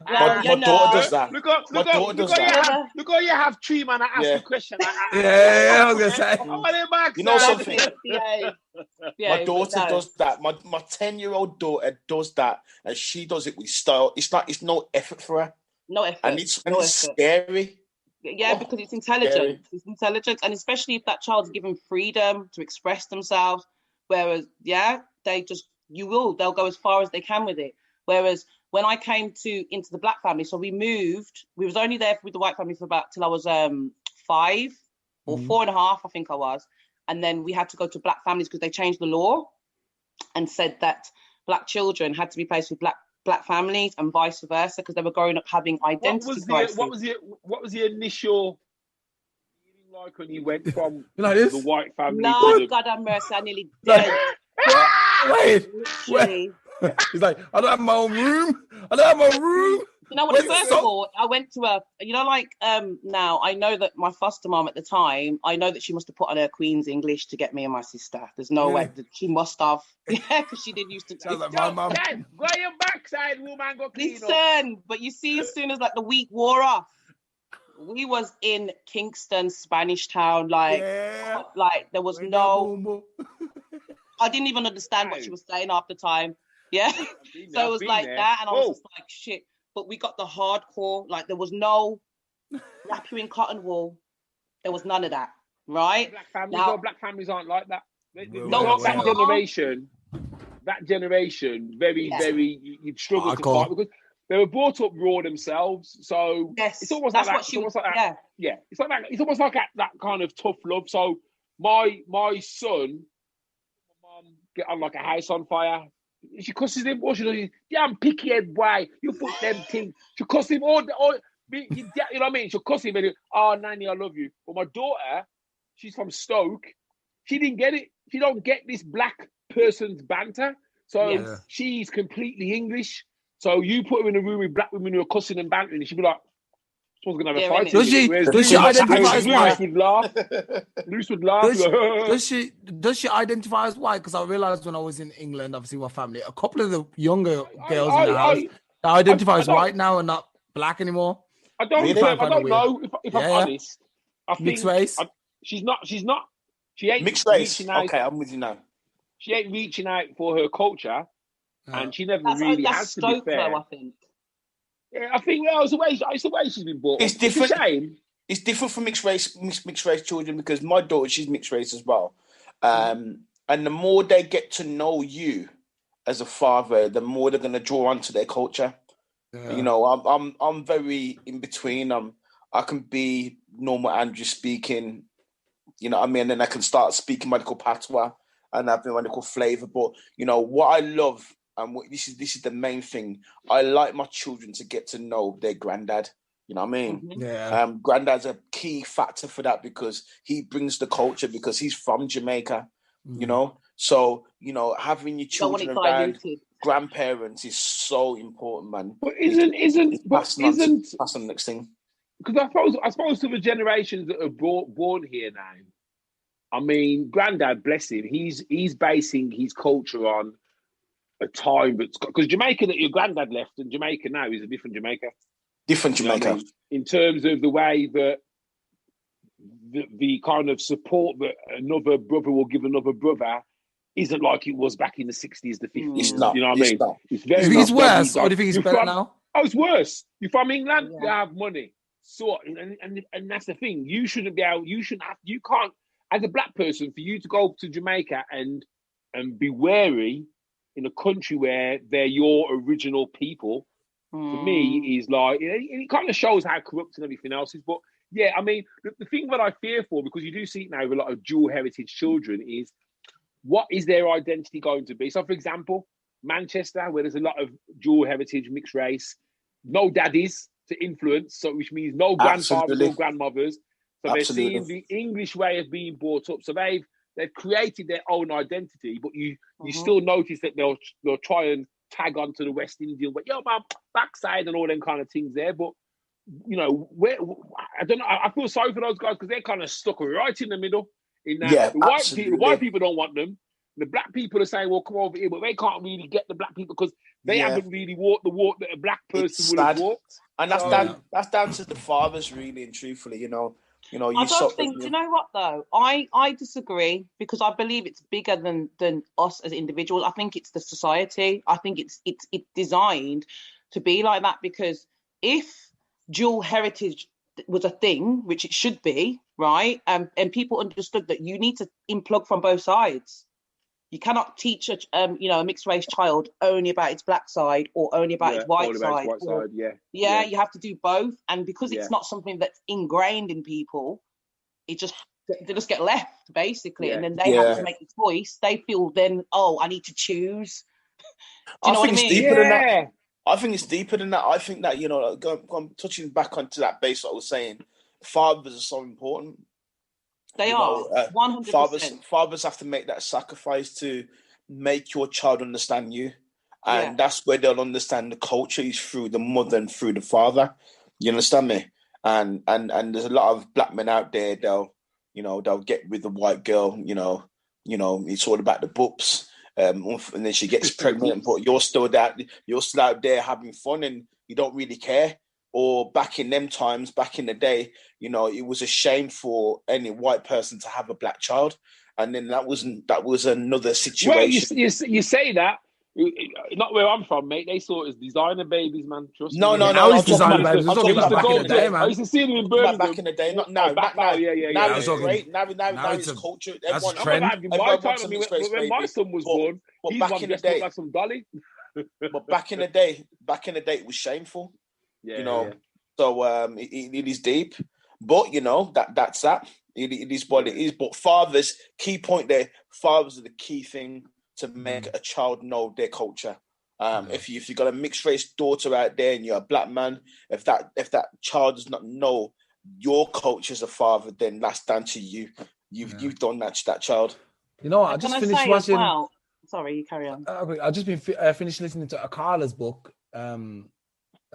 My daughter does that. Look how you have three man. I ask a question. I was gonna say. You know something? My daughter does that. My 10-year-old daughter does that, and she does it with style. It's no effort for her. No effort. And it's scary. Yeah, because it's intelligent. Scary. It's intelligent, and especially if that child's given freedom to express themselves. Whereas, they'll go as far as they can with it. Whereas when I came into the black family, so we moved. We was only there with the white family for about till I was 5 or 4.5, I think I was, and then we had to go to black families because they changed the law and said that black children had to be placed with black families and vice versa because they were growing up having identity crises. What was the initial feeling like when you went from the white family? No, God have mercy, I nearly dead. Wait. He's like, I don't have my own room. You know what? First of all, I went to now I know that my foster mom at the time, I know that she must have put on her Queen's English to get me and my sister. There's no way that she must have. Yeah, because she did used to. Sounds like my mum. Go your backside, woman. Go clean up. Listen, but you see, as soon as the week wore off, we was in Kingston, Spanish Town, like there was no. I didn't even understand what she was saying half the time. Yeah, so it was like that, and I was just like, shit. But we got the hardcore, like there was no wrap you in cotton wool. There was none of that, right? Black families aren't like that. That generation, very, you'd struggle to fight because they were brought up raw themselves. So it's almost like that. Yeah, it's like that. It's almost like that kind of tough love. So my son, my mum get on like a house on fire. She cusses him, or she does, damn picky head boy, you put them things. She cuss him all, you know what I mean? She'll cuss him and Nanny, I love you. But my daughter, she's from Stoke. She didn't get it. She don't get this black person's banter. So she's completely English. So you put her in a room with black women who are cussing and bantering, and she'll be like, someone's gonna have a fight. Does she identify as white? Luce would laugh. Does she identify as white? Because I realized when I was in England, obviously my family, a couple of the younger girls in the house identify as white now and not black anymore. I don't know if I'm honest. I think mixed race. She's not. She ain't mixed race. Okay, I'm with you now. She ain't reaching out for her culture, and she never really has to be fair. Though, I think. Yeah, I think it's the way she's been brought up. It's different. It's different for mixed race children because my daughter, she's mixed race as well. And the more they get to know you as a father, the more they're going to draw onto their culture. Yeah. You know, I'm very in between. I can be normal Andrew speaking, you know what I mean, and then I can start speaking medical patois and having medical flavour. But you know what I love. And this is the main thing. I like my children to get to know their granddad. You know what I mean? Mm-hmm. Yeah. Granddad's a key factor for that because he brings the culture because he's from Jamaica. You know, so you know having your children around grandparents is so important, man. But isn't pass on the next thing? Because I suppose to the generations that are born here now. I mean, Granddad, bless him, he's basing his culture on a time because Jamaica that your granddad left and Jamaica now is a different Jamaica. Different Jamaica. You know what I mean? In terms of the way that the kind of support that another brother will give another brother isn't like it was back in the 60s, the 50s. It's not. You know what I mean? Not. It's very. Do you think it's worse, or do you think it's better now? Oh, it's worse. You're from England, you have money. So, and that's the thing. You shouldn't be able. You can't. As a black person, for you to go to Jamaica and be wary in a country where they're your original people, for me, is like, it kind of shows how corrupt and everything else is. But yeah, I mean, the thing that I fear for, because you do see it now with a lot of dual heritage children, is what is their identity going to be? So, for example, Manchester, where there's a lot of dual heritage, mixed race, no daddies to influence, so which means no grandfathers or grandmothers. So they're seeing the English way of being brought up. So they've created their own identity, but you still notice that they'll try and tag onto the West Indian, but my backside and all them kind of things there. But you know, I don't know. I feel sorry for those guys because they're kind of stuck right in the middle. In that, the white people don't want them. the black people are saying, well, come over here, but they can't really get the black people because they haven't really walked the walk that a black person would have walked. And that's down to the fathers, really and truthfully, you know. I don't think. Do you know what though? I disagree because I believe it's bigger than us as individuals. I think it's the society. I think it's designed to be like that because if dual heritage was a thing, which it should be, right? And people understood that you need to unplug from both sides. You cannot teach a mixed race child only about its black side or only about its white side. You have to do both. And because it's not something that's ingrained in people, they just get left basically, and then they have to make a choice. They feel then, I need to choose. Do you know what I mean? Deeper than that. I think it's deeper than that. I think that I'm touching back onto that base. What I was saying, fathers are so important. They are 100%. Fathers have to make that sacrifice to make your child understand you, and that's where they'll understand the culture is through the mother and through the father. You understand me? And there's a lot of black men out there. They'll get with the white girl. It's all about the boobs, and then she gets pregnant, but you're still out there having fun, and you don't really care. Or back in them times, back in the day, it was a shame for any white person to have a black child, and then that was another situation. Well, you say that, not where I'm from, mate. They saw it as designer babies, man. Trust me. No. Now it's designer babies. I'm talking about back in the day, man. I used to see them in Birmingham. Back in the day, not now. Now it's great. Now it's culture. That's a trend. When my son was born, he's back in the day like some dolly. But back in the day, it was shameful. So it is deep, but that's that. It is what it is. But fathers, key point there. Fathers are the key thing to make a child know their culture. If you've got a mixed race daughter out there and you're a black man, if that child does not know your culture as a father, then that's down to you. You've done that to that child. I just finished watching. Well, sorry, you carry on. I've just been finished listening to Akala's book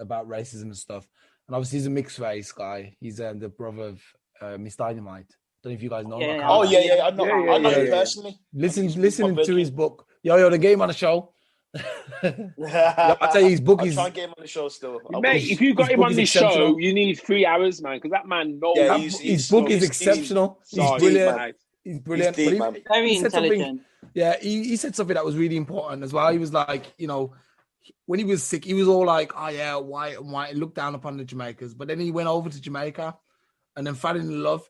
about racism and stuff. And obviously, he's a mixed race guy. He's the brother of Miss Dynamite. Don't know if you guys know. I know him personally. Listening to his book. The game on the show. I tell you, his book is. Try and get him on the show still, mate. If you got him on this show, you need 3 hours, man, because that man knows. His book is exceptional. He's brilliant. He's brilliant. He's deep, man. Very intelligent. He said something that was really important as well. He was like, when he was sick, he was all like, white, looked down upon the Jamaicans. But then he went over to Jamaica and then fell in love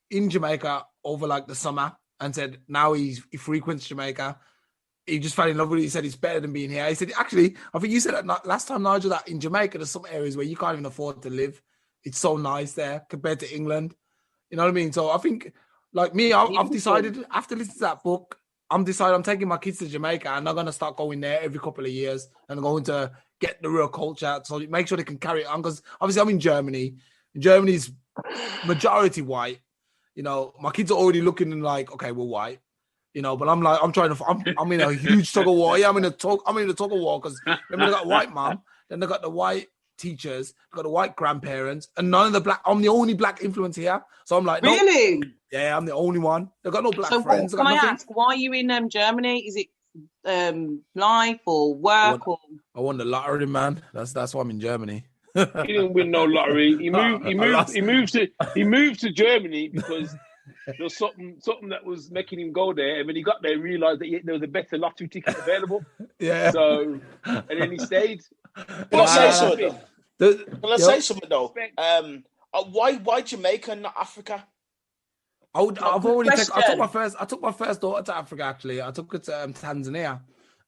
in Jamaica over like the summer and said now he frequents Jamaica. He just fell in love with it. He said it's better than being here. He said, actually, I think you said that last time, Nigel, that in Jamaica, there's some areas where you can't even afford to live. It's so nice there compared to England. You know what I mean? So I think, like me, I've decided after listening to that book, I'm taking my kids to Jamaica and I'm going to start going there every couple of years and I'm going to get the real culture so make sure they can carry it on. Because obviously I'm in Germany. Germany's majority white. My kids are already looking and like, okay, we're white. But I'm like, I'm in a huge tug of war. Yeah, I'm in a tug of war because remember they got white mom, then they got the white teachers, they got the white grandparents, and none of the black. I'm the only black influence here, so I'm like, really? No. Yeah, I'm the only one. They got no black friends. So can I ask, why are you in Germany? Is it life or work I won the lottery, man. That's why I'm in Germany. He didn't win no lottery. He moved to Germany because there was something that was making him go there, and when he got there, he realised that there was a better lottery ticket available. Yeah. So, and then he stayed. Can I say something? Say something though? Why Jamaica and not Africa? I took my first daughter to Africa. Actually, I took her to Tanzania.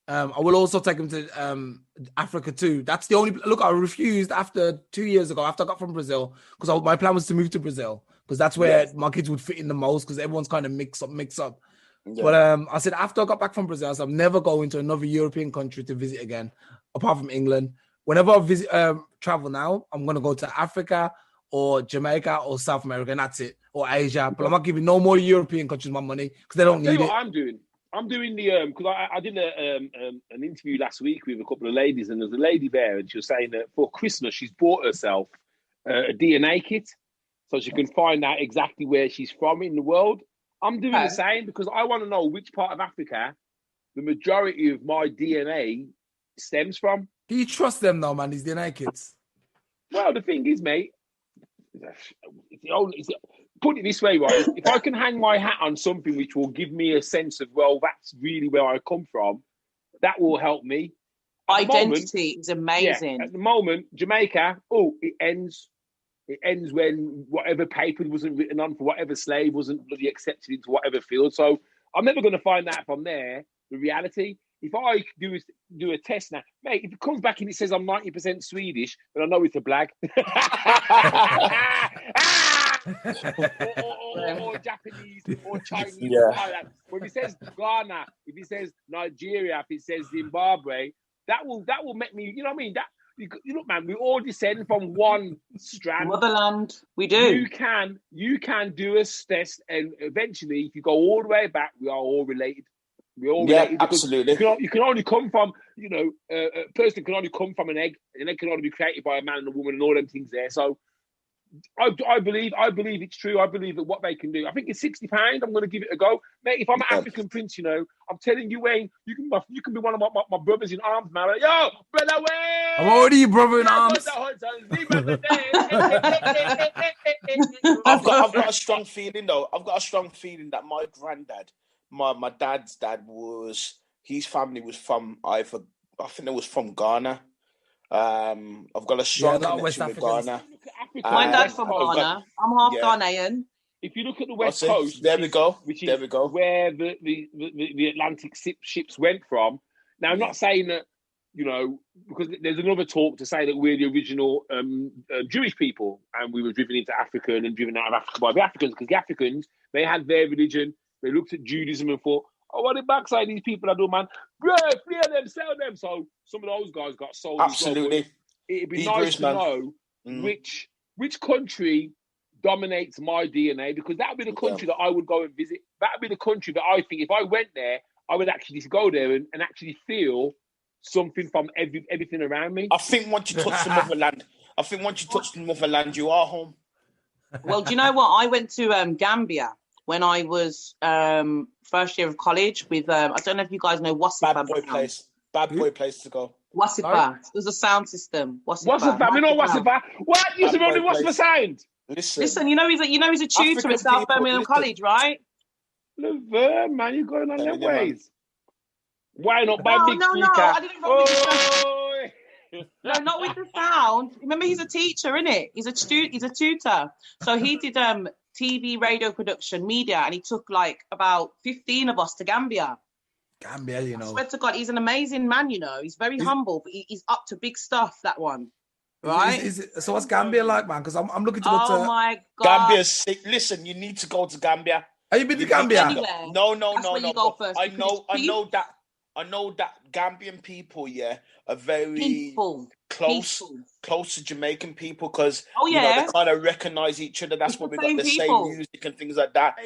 I will also take him to Africa too. That's the only look. I refused after 2 years ago. After I got from Brazil, because my plan was to move to Brazil because that's where my kids would fit in the most. Because everyone's kind of mix up. Yeah. But I said after I got back from Brazil, I said I'm never going to another European country to visit again, apart from England. Whenever I travel now, I'm going to go to Africa or Jamaica or South America, and that's it, or Asia. But I'm not giving no more European countries my money because they don't need it. What I'm doing. I'm doing the because I did an interview last week with a couple of ladies, and there's a lady there, and she was saying that for Christmas she's bought herself a DNA kit so she can find out exactly where she's from in the world. I'm doing the same because I want to know which part of Africa the majority of my DNA stems from. Do you trust them now, man? These DNA kids. Well, the thing is, mate, put it this way, right? If I can hang my hat on something which will give me a sense of, well, that's really where I come from, that will help me. Identity is amazing. Yeah, at the moment, Jamaica, it ends. It ends when whatever paper wasn't written on for whatever slave wasn't bloody accepted into whatever field. So I'm never going to find out from there the reality. If I do a test now, mate, if it comes back and it says I'm 90% Swedish, then I know it's a blag. or Japanese or Chinese. Yeah. When it says Ghana, if it says Nigeria, if it says Zimbabwe, that will make me, you know what I mean? That you look, man, we all descend from one strand. Motherland, we do. You can do a test, and eventually, if you go all the way back, we are all related. We're all related. Absolutely. You can only come from, a person can only come from an egg. An egg can only be created by a man and a woman, and all them things there. So, I believe it's true. I believe that what they can do. I think it's £60. I'm going to give it a go, mate. If I'm an African prince, I'm telling you, Wayne, you can be one of my brothers in arms, man. Like, yo, brother Wayne. I'm already your brother in arms. I've got a strong feeling though. I've got a strong feeling that my granddad, my dad's dad his family was from I think it was from Ghana. I've got a strong connection with Ghana. My dad's from Ghana. I'm half Ghanaian. If you look at the West Coast, there we go. Where the Atlantic ships went from. Now, I'm not saying that, because there's another talk to say that we're the original Jewish people, and we were driven into Africa and then driven out of Africa by the Africans, because the Africans, they had their religion. They looked at Judaism and thought, what the backside these people are doing, man? Bro, free them, sell them. So some of those guys got sold. Absolutely. Well. It'd be nice to know which country dominates my DNA, because that would be the country that I would go and visit. That would be the country that I think if I went there, I would actually go there and actually feel something from everything around me. I think once you touch the motherland, you are home. Well, do you know what? I went to Gambia when I was first year of college with, I don't know if you guys know Wasipa. Bad boy place to go. Wasipa. There's a sound system. Wasipa. We know Wasipa. What? You used to know the Wasipa sound? Listen, he's a tutor at South Birmingham College, right? Laverne, man, you're going on them ways. Why not buy big speaker? No, I didn't know with the sound. No, not with the sound. Remember, he's a teacher, innit? He's a tutor. So he did TV, radio production, media, and he took like about 15 of us to Gambia. Gambia, I swear to God, he's an amazing man, He's very humble, but he's up to big stuff, that one. Right? So what's Gambia like, man? Because I'm looking to go to... Oh, my God. Gambia's sick. Listen, you need to go to Gambia. Have you been to Gambia? No. Go first. I know that Gambian people, are very close to Jamaican people, because they kind of recognize each other. That's why we got the same music and things like that.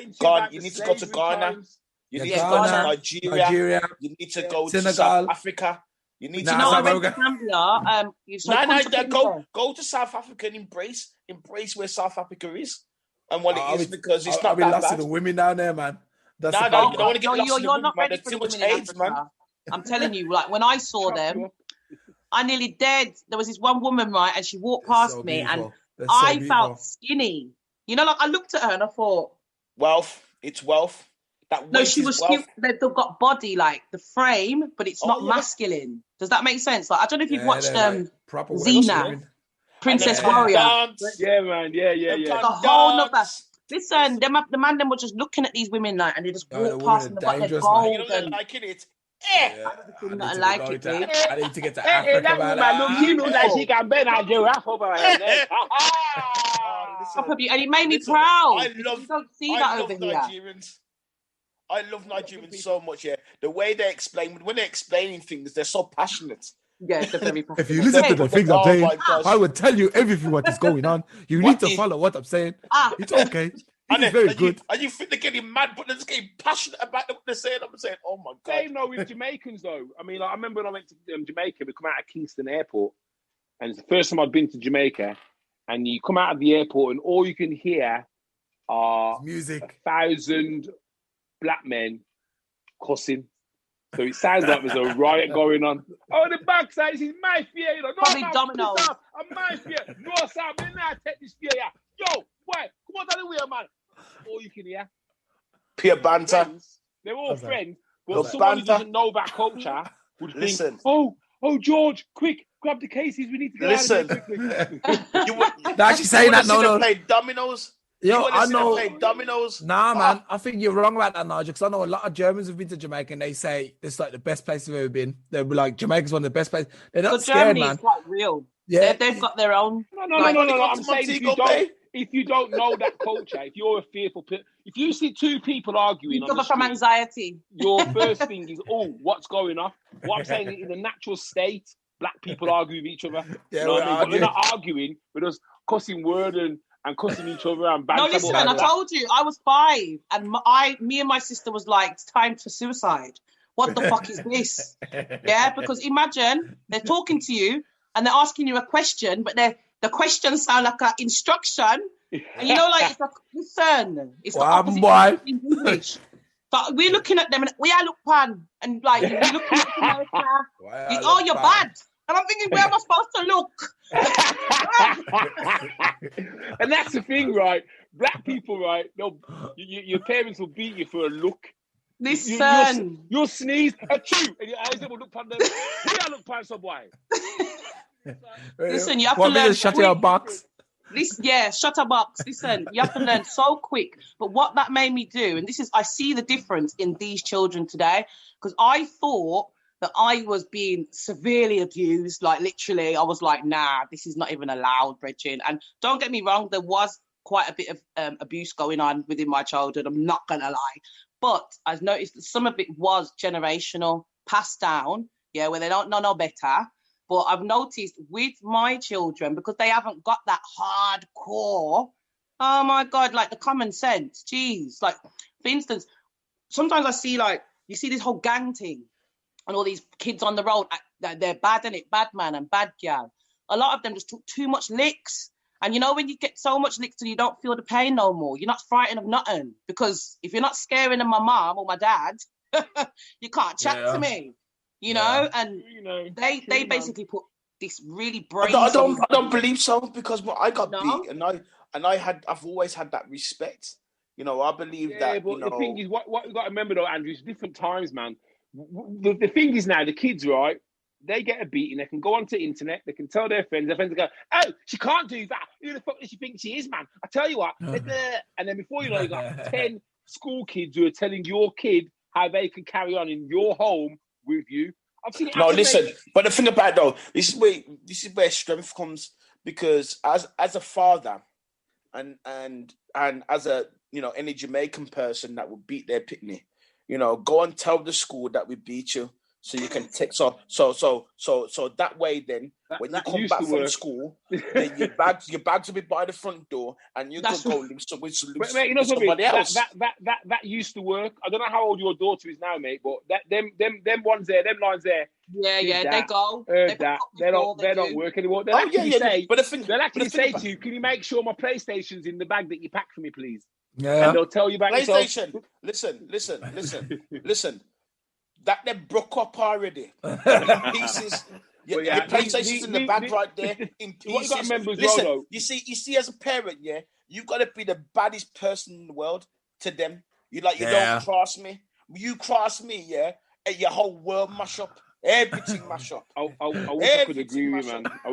You need to go to Ghana. You need to go to Nigeria. You need to go to South Africa. You need to go to Gambia. Go to South Africa and embrace where South Africa is and what it is, because it's not that bad. The women down there, man. You don't want to get lost in the women, man. There's too much AIDS, man. I'm telling you, like when I saw them, I nearly dead. There was this one woman, right, and she walked past me, and I felt skinny. Like I looked at her and I thought, wealth. It's wealth. No, she was cute. They've got body, like the frame, but it's not masculine. Does that make sense? Like I don't know if you've watched Xena, Princess Warrior. Yeah, man. Yeah. The whole nother. Listen, the man them were just looking at these women like, and they just walked past and they got their gold. You know, liking it. I need to get to Africa, man. You know that she can bend her giraffe over her head. And it made me proud. You don't see that over here. I love Nigerians so much. The way they explain, when they're explaining things, they're so passionate. Yeah, they're very passionate. If you listen to the things I'm saying, I would tell you everything what is going on. You need to follow what I'm saying. It's okay. It's very good. And you think they're getting mad, but they're just getting passionate about what they're saying. I'm saying, oh my God. Same though with Jamaicans though. I mean, I remember when I went to Jamaica, we come out of Kingston Airport, and it's the first time I'd been to Jamaica, and you come out of the airport and all you can hear are music, 1,000 black men cussing. So it sounds like there's a riot going on. Oh, the backside, this is my fear, you know. No, Probably man, dominoes. piss off. I'm my fear. No, sir, me not take this fear, yeah. Yo, why? Come on, out of the way, man. All you can hear. Pure banter. Friends. They're all friends. But No someone who banter. doesn't know about culture would Listen. think, oh, George, quick, grab the cases. We need to get out of here quickly. They're actually saying that. No. Play dominoes. Yo, I know. Play dominoes. Nah, man. I think you're wrong about that, Nigel. Because I know a lot of Germans have been to Jamaica and they say it's like the best place they've ever been. They'll be like, Jamaica's one of the best places. They're not scared, Germany man. is quite real. Yeah, They've got their own. No. I'm saying if you don't know that culture, if you're a fearful, if you see two people arguing, You suffer from anxiety. Your first thing is, oh, what's going on? What I'm saying is, in a natural state, black people argue with each other. Yeah, you know what I mean? But we're not arguing. We're just cussing word and cussing each other and No, listen, I told you, I was 5 and me and my sister was like, it's time for suicide. What the fuck is this? Yeah, because imagine they're talking to you and they're asking you a question, but the questions sound like an instruction. And you know, like, it's like, listen, it's the opposite in English. So we're looking at them and we are look pan and like we're looking at America. Oh, you're bad. And I'm thinking, where am I supposed to look? And that's the thing, right? Black people, right? No, your parents will beat you for a look. Listen, you'll sneeze, achoo, and your eyes will look pan them. We are look pan some boy. Listen, you have to learn. Shut your box. Shut up box. Listen, you have to learn so quick. But what that made me do, and I see the difference in these children today, because I thought that I was being severely abused. Like literally, I was like, nah, this is not even allowed, Bridget. And don't get me wrong, there was quite a bit of abuse going on within my childhood. I'm not gonna lie, but I've noticed that some of it was generational, passed down. Yeah, where they don't know no better. But I've noticed with my children, because they haven't got that hardcore, oh my God, like the common sense, geez. Like, for instance, sometimes I see like, you see this whole gang thing and all these kids on the road, they're bad, innit? Bad man and bad gal. A lot of them just took too much licks. And you know, when you get so much licks and you don't feel the pain no more, you're not frightened of nothing. Because if you're not scaring of my mom or my dad, you can't chat to me. You know, and they basically put this really brain. I don't believe so, because I got beat and I've always had that respect. You know, I believe that. But the thing is, what you got to remember though, Andrew, is different times, man. The thing is now, the kids, right? They get a beating. They can go onto the internet. They can tell their friends. Their friends go, "Oh, she can't do that. Who the fuck does she think she is, man? I tell you what." And then before you know, you got 10 school kids who are telling your kid how they can carry on in your home with you. No, listen. But the thing about it, though, this is where strength comes, because as a father, and as a any Jamaican person that would beat their pitney, go and tell the school that we beat you, so you can take so that way then when you come back from school, then your bags will be by the front door and you can go live with somebody else. That used to work. I don't know how old your daughter is now, mate, but them ones there, them lines there. Yeah, they go. They don't work anymore. They'll actually say to you, "Can you make sure my PlayStation's in the bag that you packed for me, please?" Yeah. And they'll tell you about PlayStation. Yourself. Listen. That they broke up already. In pieces. Your PlayStation's in the bag right there. In pieces. What you got to remember as Listen, well, you see, as a parent, you got to be the baddest person in the world to them. You don't cross me. You cross me, and your whole world mash up. Everything mash up. I wish I could agree with you, man. I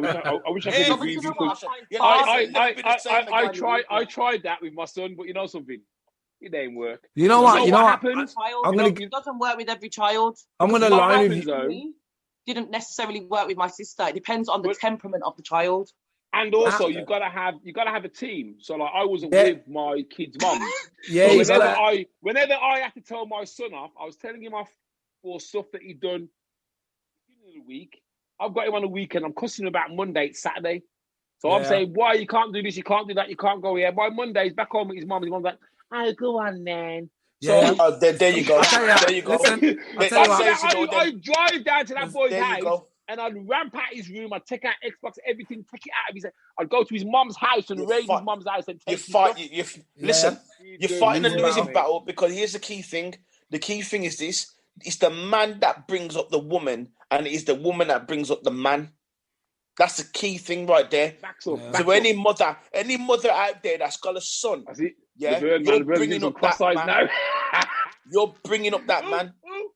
wish I could agree with you, because I tried that with my son, but you know something? It didn't work. You know what? Happens? It doesn't work with every child. I'm going to lie with you. Didn't necessarily work with my sister. It depends on the temperament of the child. And also, you gotta have a team. So like, I wasn't with my kid's mum. Whenever I had to tell my son off, I was telling him off for stuff that he'd done in a week. I've got him on a weekend. I'm cussing him about Monday, it's Saturday. So I'm saying, why you can't do this, you can't do that, you can't go here. By Monday, he's back home with his mum. His mum's like, "Oh, go on, man." Yeah. So, there you go. There you go. I drive down to that boy's house and I'd ramp out his room. I'd take out Xbox, everything, take it out of his. I'd go to his mom's house and raid his mom's house and take Listen, you're fighting a losing battle because here's the key thing. The key thing is this: it's the man that brings up the woman, and it's the woman that brings up the man. That's the key thing right there. So any mother out there that's got a son, you're bringing up that man. Now. You're bringing up that man.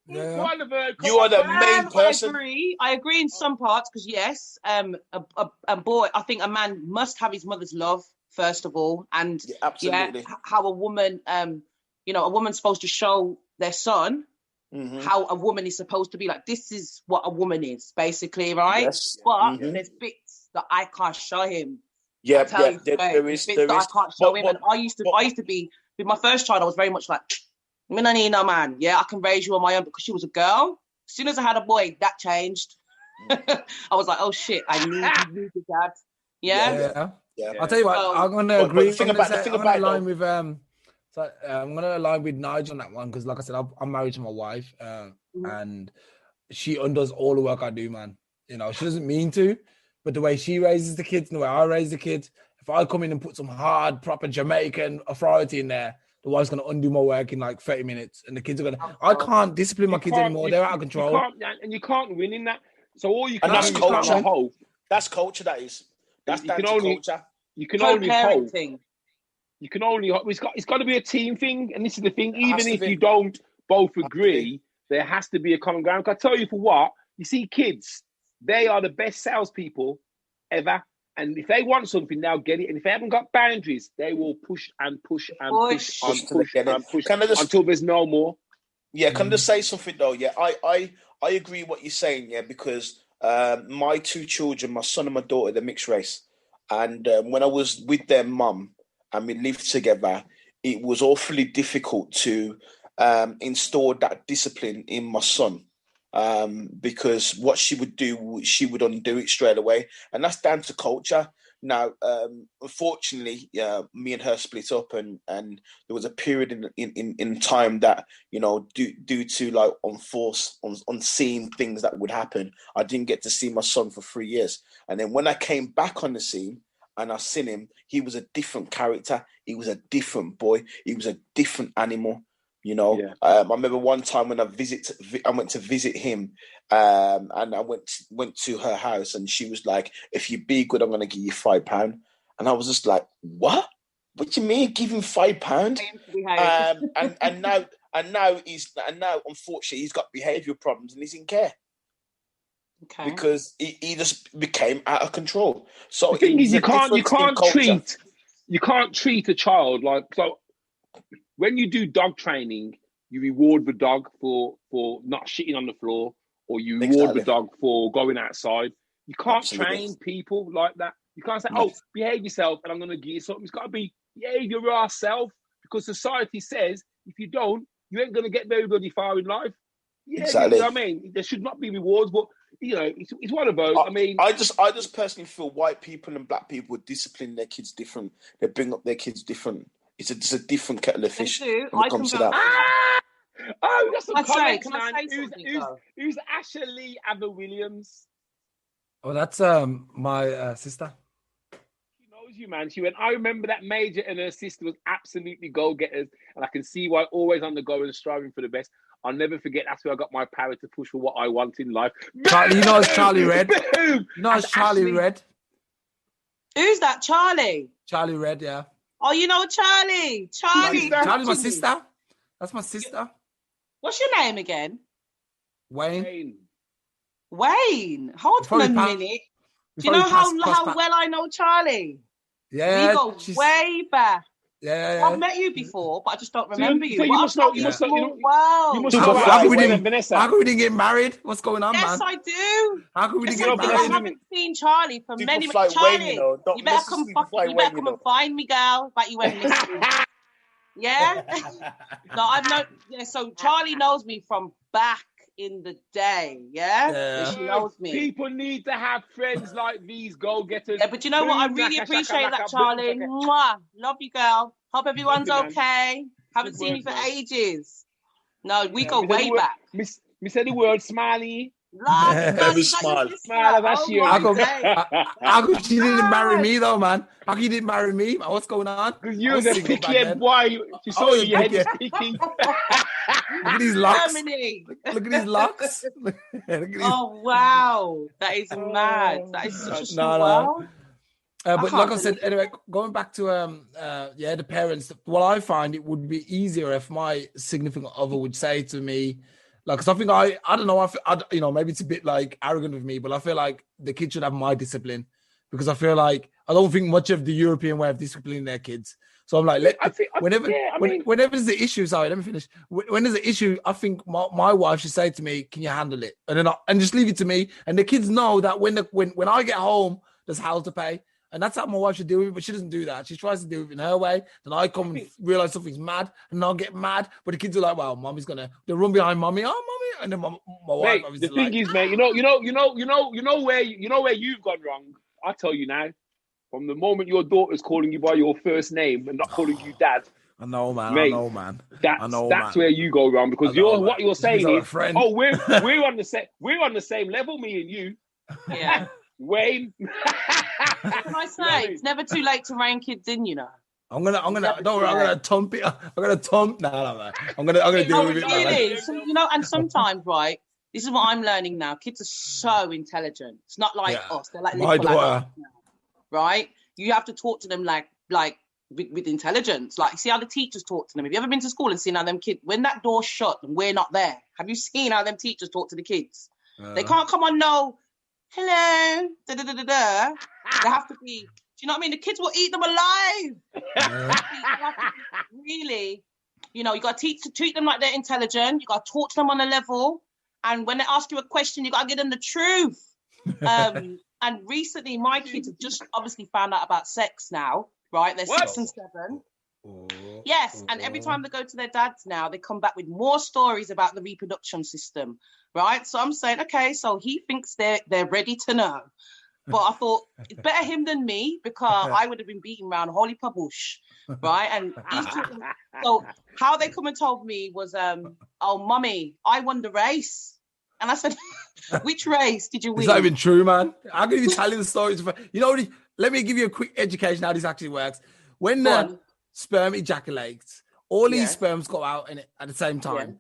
Yeah. You are the main person. I agree in some parts because yes, a boy. I think a man must have his mother's love first of all, and absolutely. How a woman, a woman's supposed to show their son. Mm-hmm. How a woman is supposed to be like. This is what a woman is, basically, right? Yes. But there's bits that I can't show him. Yeah, there is. Bits that I can't show him. And I used to be with my first child. I was very much like, I don't need no man. Yeah, I can raise you on my own because she was a girl. As soon as I had a boy, that changed. I was like, oh shit, I need a dad. Yeah. I'll tell you what. I'm gonna agree. I'm gonna align with Nigel on that one because, like I said, I'm married to my wife, and she undoes all the work I do, man. You know, she doesn't mean to, but the way she raises the kids and the way I raise the kids, if I come in and put some hard, proper Jamaican authority in there, the wife's going to undo my work in like 30 minutes, and the kids are going to... I can't discipline my kids anymore. They're out of control. You can't win in that. So all you can do is culture. That's culture, that is. That's culture. You can only hope. You can only hope. It's got to be a team thing, and this is the thing. Even if you don't both agree, there has to be a common ground. I tell you for what, you see kids, they are the best salespeople ever. And if they want something, they'll get it. And if they haven't got boundaries, they will push and push and push until there's no more. Yeah, can I just say something though? Yeah, I agree what you're saying. Yeah, because my two children, my son and my daughter, they're mixed race, and when I was with their mum and we lived together, it was awfully difficult to install that discipline in my son. Because what she would do, she would undo it straight away, and that's down to culture. Now, unfortunately, me and her split up, and there was a period in time that, you know, due to like unseen things that would happen, I didn't get to see my son for 3 years. And then when I came back on the scene and I seen him, he was a different character. He was a different boy. He was a different animal. You know, I remember one time when I went to visit him, and I went to her house, and she was like, "If you be good, I'm going to give you £5." And I was just like, "What? What do you mean, give him £5?" And now, unfortunately, he's got behavioural problems and he's in care. Okay. Because he just became out of control. So the thing is, you can't treat a child like so. When you do dog training, you reward the dog for not shitting on the floor, or you reward the dog for going outside. You can't train people like that. You can't say, "Oh, behave yourself," and I'm going to give you something. It's got to be behave your ass self, because society says if you don't, you ain't going to get very bloody far in life. Yeah, exactly. You know what I mean, there should not be rewards, but you know, it's one of those. I just personally feel white people and black people discipline their kids different. They bring up their kids different. It's a different kettle of fish when it comes to that. Oh, that's some comments, man. Who's Ashley Ava Williams? Oh, that's my sister. She knows you, man. She went, I remember that Major and her sister was absolutely go-getters, and I can see why always on the go and striving for the best. I'll never forget that's where I got my power to push for what I want in life. You know it's Charlie Red. You know it's Charlie Red. Who's that, Charlie? Charlie Red, yeah. Oh, you know Charlie. Charlie's my sister. That's my sister. What's your name again? Wayne. Hold on a minute. Do you know how well I know Charlie? Yeah. We go way back. Yeah. I've met you before, but I just don't remember you. You must know. How come we didn't get married? What's going on, man? Yes, I do. How come we didn't get married? I haven't seen Charlie for many months. Charlie, you better come and find me, girl. But you went missing. Yeah. No, I've known. Yeah, so Charlie knows me from back in the day. Yeah. She knows me. People need to have friends like these go-getters. Yeah, but you know what? I really appreciate that, Charlie. Mwah. Love you, girl. Hope everyone's okay. Haven't seen you for ages. No, we go way back. Me say the word smiley. Every smile. Man, that's you. How come she didn't marry me though, man? How come you didn't marry me? What's going on? Because you was a picky boy. She saw you, your head was picky. Look at these locks. Look at these locks. Oh, wow. That is mad. That is such a small world. But like I said, anyway, going back to the parents. Well, I find it would be easier if my significant other would say to me, like, something I don't know, maybe it's a bit like arrogant of me, but I feel like the kids should have my discipline, because I feel like I don't think much of the European way of disciplining their kids. So I'm like, whenever there's the issue, sorry, let me finish. When there's an issue, I think my wife should say to me, "Can you handle it?" And just leave it to me. And the kids know that when I get home, there's hell to pay. And that's how my wife should do it, but she doesn't do that. She tries to do it in her way. Then I come and realize something's mad, and I'll get mad. But the kids are like, "Well, mommy's they run behind mommy. Oh, mommy!" And then my wife. Mate, the thing is, mate, you know where you've gone wrong. I tell you now, from the moment your daughter's calling you by your first name and not calling you dad. I know, man. Mate, I know, man. That's where you go wrong, because what you're saying is, oh, we're on the same level, me and you. Yeah. Wayne. What can I say? It's never too late to rein kids in, you know. I'm gonna thump it. I'm gonna thump. No, I'm gonna deal with it. Really? So, and sometimes, right? This is what I'm learning now. Kids are so intelligent. It's not like us. They're like my daughter. Right? You have to talk to them like with intelligence. Like, see how the teachers talk to them. Have you ever been to school and seen how them kids, when that door's shut and we're not there, have you seen how them teachers talk to the kids? They can't come on hello, da da da da da. They have to be. Do you know what I mean? The kids will eat them alive. Really, you got to treat them like they're intelligent. You got to talk to them on a level, and when they ask you a question, you got to give them the truth. And recently, my kids have just obviously found out about sex now. Right? They're 6 and 7. Yes, and every time they go to their dads now, they come back with more stories about the reproduction system, right? So I'm saying, okay, so he thinks they're ready to know. But I thought, it's better him than me, because I would have been beaten around holy pabush, right? And so how they come and told me was, oh, mummy, I won the race. And I said, which race did you win? It's not even true, man. How can you tell the stories? Let me give you a quick education how this actually works. When sperm ejaculates, all these sperms go out in it at the same time. Yeah.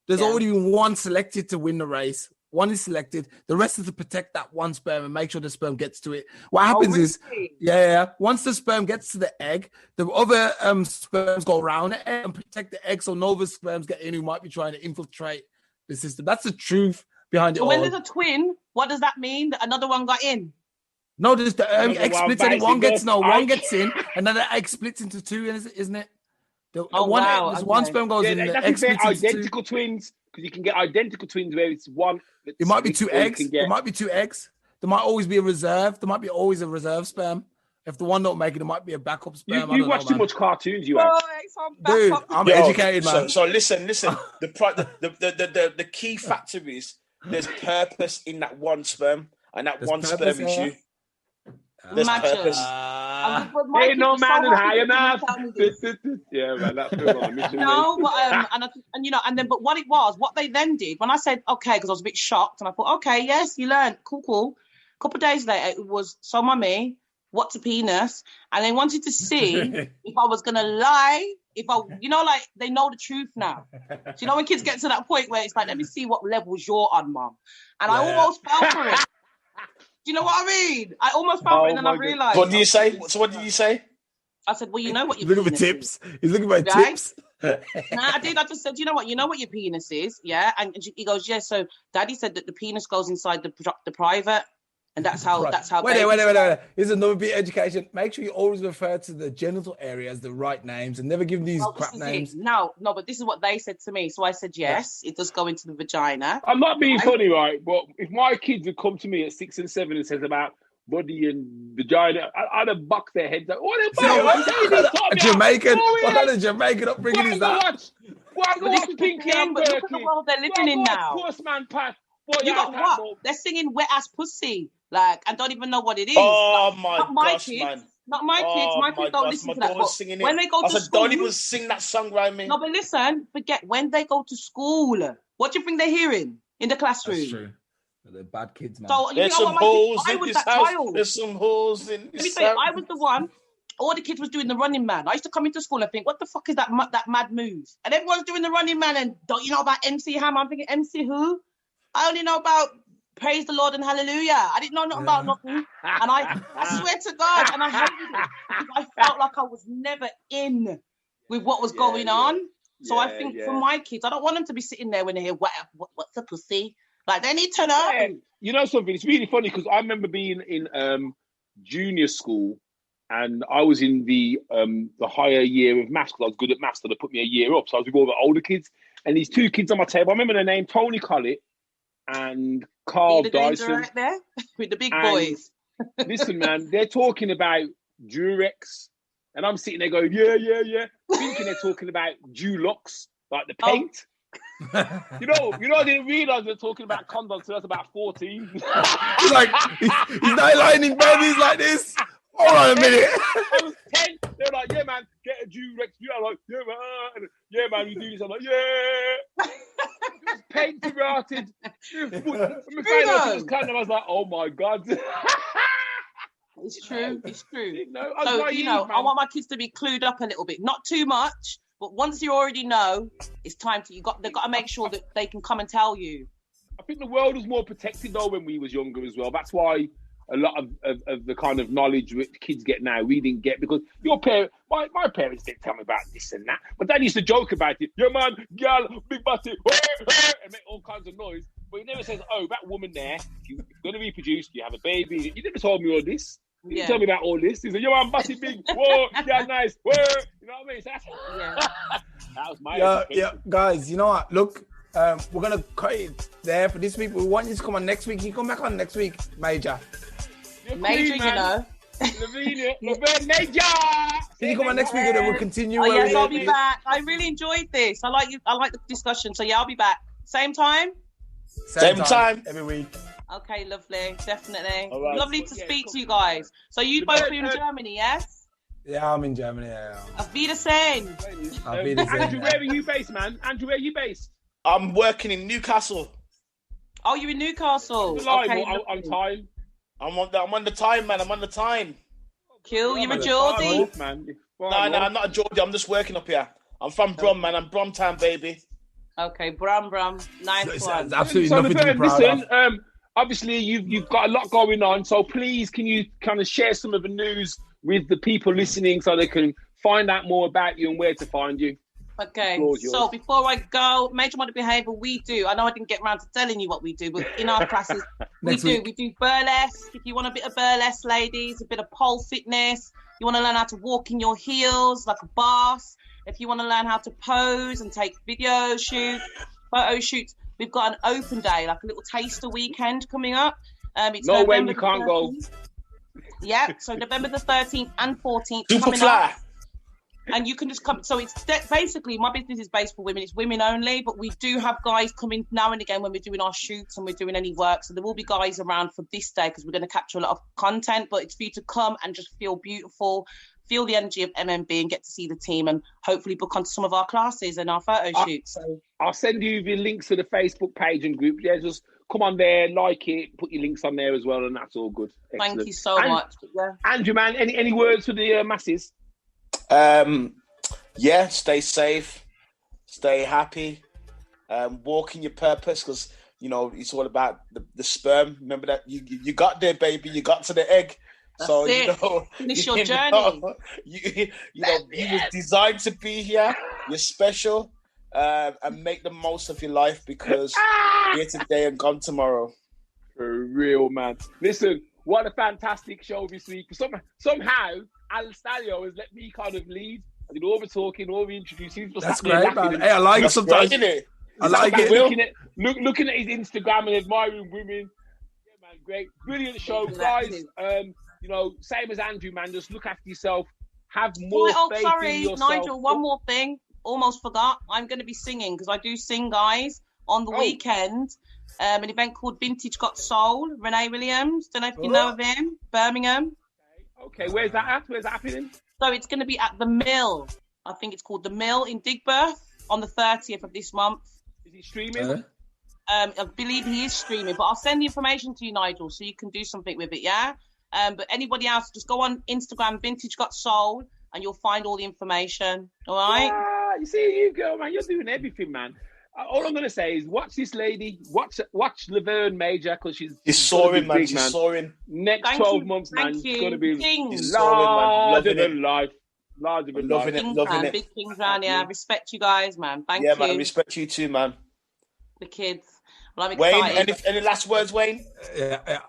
There's already been one selected to win the race. One is selected. The rest is to protect that one sperm and make sure the sperm gets to it. What happens is, once the sperm gets to the egg, the other sperms go around it and protect the egg, so no other sperms get in who might be trying to infiltrate the system. That's the truth behind it all. When there's a twin, what does that mean? That another one got in? No, there's the egg splits and one gets in, and then the egg splits into two, isn't it? One sperm goes in, the egg splits into identical twins, because you can get identical twins where it's one. It might be 2 eggs. It might be 2 eggs. There might always be a reserve. There might be always a reserve sperm. If the one don't make it, there might be a backup sperm. You watch too much cartoons, you have. Dude, I'm educated, man. So listen. The key factor is there's purpose in that one sperm, and that one sperm is you. There's purpose. Ain't no man in high enough. Yeah, man, that's no, but but what they then did when I said okay, because I was a bit shocked, and I thought, okay, yes, you learned, cool. A couple of days later, it was, so mummy, what's a penis? And they wanted to see if I was gonna lie, if I, like they know the truth now. So when kids get to that point where it's like, let me see what levels you're on, mum, and I almost fell for it. Do you know what I mean? I almost fell for it, and then I realised. What did you say? So what did you say? I said, well, you know what your penis is. Tips. He's looking for tips. Nah, I did. I just said, you know what your penis is, yeah? And he goes, yeah, so Daddy said that the penis goes inside the private, and that's how Wait. Here's another bit of education. Make sure you always refer to the genital area as the right names and never give them these crap names. No, but this is what they said to me. So I said, yes, it does go into the vagina. I'm not being funny, right? But if my kids would come to me at 6 and 7 and says about body and vagina, I'd have bucked their heads like, what Jamaican? What kind of Jamaican upbringing is that? What Pinky and Look at the world they're living in now. Postman Pat. You got what? They're singing wet ass pussy. Like, I don't even know what it is. Oh my gosh, kids. man. Not my kids. My kids don't listen to that. But when they go to school, don't even sing that song, right, man? No, but listen, forget when they go to school. What do you think they're hearing in the classroom? That's true. The bad kids, man. So There's some holes in this house. Child. There's some holes in this house. Let me tell you, I was the one. All the kids was doing the running man. I used to come into school and think, what the fuck is that mad move? And everyone's doing the running man. And don't you know about MC Hammer? I'm thinking, MC who? I only know about praise the Lord and hallelujah. I didn't know nothing about nothing. And I swear to God, and I hated it. Because I felt like I was never in with what was going on. So I think for my kids, I don't want them to be sitting there when they hear, what's a pussy? Like, they need to know. Yeah. You know something? It's really funny because I remember being in junior school and I was in the higher year of maths because I was good at maths, so they put me a year up. So I was with all the older kids. And these two kids on my table, I remember their name, Tony Collett and Carl Dyson. Right there with the big boys. Listen, man, they're talking about Durex. And I'm sitting there going, yeah. Thinking they're talking about Dulux, like the paint. You know, I didn't realise they're talking about condoms, so that's about 14. He's like, he's not lying in bed, he's like this. Hold on a minute. I was 10. They were like, yeah, man, get a Durex. I'm like, yeah, man, you do this. I'm like, yeah. Just paint rotted. My face was kind of, I was like, oh my God. It's true. No, so, I want my kids to be clued up a little bit. Not too much, but once you already know, it's time to, they've got to make sure that they can come and tell you. I think the world was more protected though when we was younger as well. That's why a lot of the kind of knowledge that kids get now, we didn't get because my parents didn't tell me about this and that. But Dad used to joke about it. Yeah, man, girl, big butty, and make all kinds of noise. But he never says, oh, that woman there, you're going to reproduce, you have a baby. You never told me all this. You didn't tell me about all this. He said, yo, I'm butty big. Whoa, yeah, nice. Whoa. You know what I mean? So that was my yeah, guys, you know what? Look, we're going to cut it there for this week. We want you to come on next week. You come back on next week, Major. Major, you know. Laverne Major. Can you come on next week and then we'll continue? Yes, I'll be back. I really enjoyed this. I like the discussion. So, yeah, I'll be back. Same time? Same time. Every week. Okay, lovely. Definitely. Right. Lovely to speak to you guys. So you both are in Germany, yes? Yeah, I'm in Germany. Yeah. Auf Wiedersehen. Andrew, where are you based, man? Andrew, where are you based? I'm working in Newcastle. Oh, you're in Newcastle. Okay, on time. I'm on the time, man. I'm on the time. Cool. You're a Geordie? No, I'm not a Geordie. I'm just working up here. I'm from Brum, man. I'm Brum town, baby. Okay, Brum. Nice one. Absolutely nothing to be proud of. Obviously, you've got a lot going on, so please, can you kind of share some of the news with the people listening so they can find out more about you and where to find you? Okay, so before I go, Major Modern Behaviour, we do. I know I didn't get around to telling you what we do, but in our classes, we do burlesque. If you want a bit of burlesque, ladies, a bit of pole fitness, you want to learn how to walk in your heels like a boss. If you want to learn how to pose and take photo shoots, we've got an open day, like a little taster weekend coming up. It's no November way you can't go. Yeah, so November the 13th and 14th. Superfly. And you can just come. So it's basically, my business is based for women. It's women only, but we do have guys coming now and again when we're doing our shoots and we're doing any work. So there will be guys around for this day because we're going to capture a lot of content, but it's for you to come and just feel beautiful, feel the energy of MMB and get to see the team and hopefully book onto some of our classes and our photo shoots. So I'll send you the links to the Facebook page and group. Yeah, just come on there, like it, put your links on there as well, and that's all good. Excellent. Thank you so much. Yeah. Andrew, man, any words for the masses? Stay safe, stay happy, walk in your purpose because, it's all about the sperm. Remember that you got there, baby, you got to the egg. That's finish your journey. You was designed to be here. You're special, and make the most of your life because you're here today and gone tomorrow. For real, man. Listen, what a fantastic show this week. Somehow, Alstallio has let me kind of lead. I did all the talking, all the introducing. That's great, man. Hey, I like it sometimes. I like it. Looking at his Instagram and admiring women. Yeah, man, great. Brilliant show, guys. Same as Andrew, man. Just look after yourself. Have more faith in yourself. Nigel, one more thing. Almost forgot. I'm going to be singing because I do sing, guys, on the weekend. An event called Vintage Got Soul. Renee Williams. Don't know if you know of him. Birmingham. Okay, where's that at? Where's that happening? So it's going to be at the Mill. I think it's called the Mill in Digbeth on the 30th of this month. Is it streaming? I believe he is streaming, but I'll send the information to you, Nigel, so you can do something with it, yeah? But anybody else, just go on Instagram, Vintage Got Soul, and you'll find all the information, all right? Yeah, you see, you girl, man, you're doing everything, man. All I'm going to say is watch this lady, watch Laverne Major, because she's soaring, man. Big, she's soaring. Next 12 months, man, Thank it's going to be larger than life. Larger than life. Loving it. Big things around here. Respect you guys, man. Thank you. Yeah, man, respect you too, man. The kids. Well, I'm excited. Wayne, any last words, Wayne? I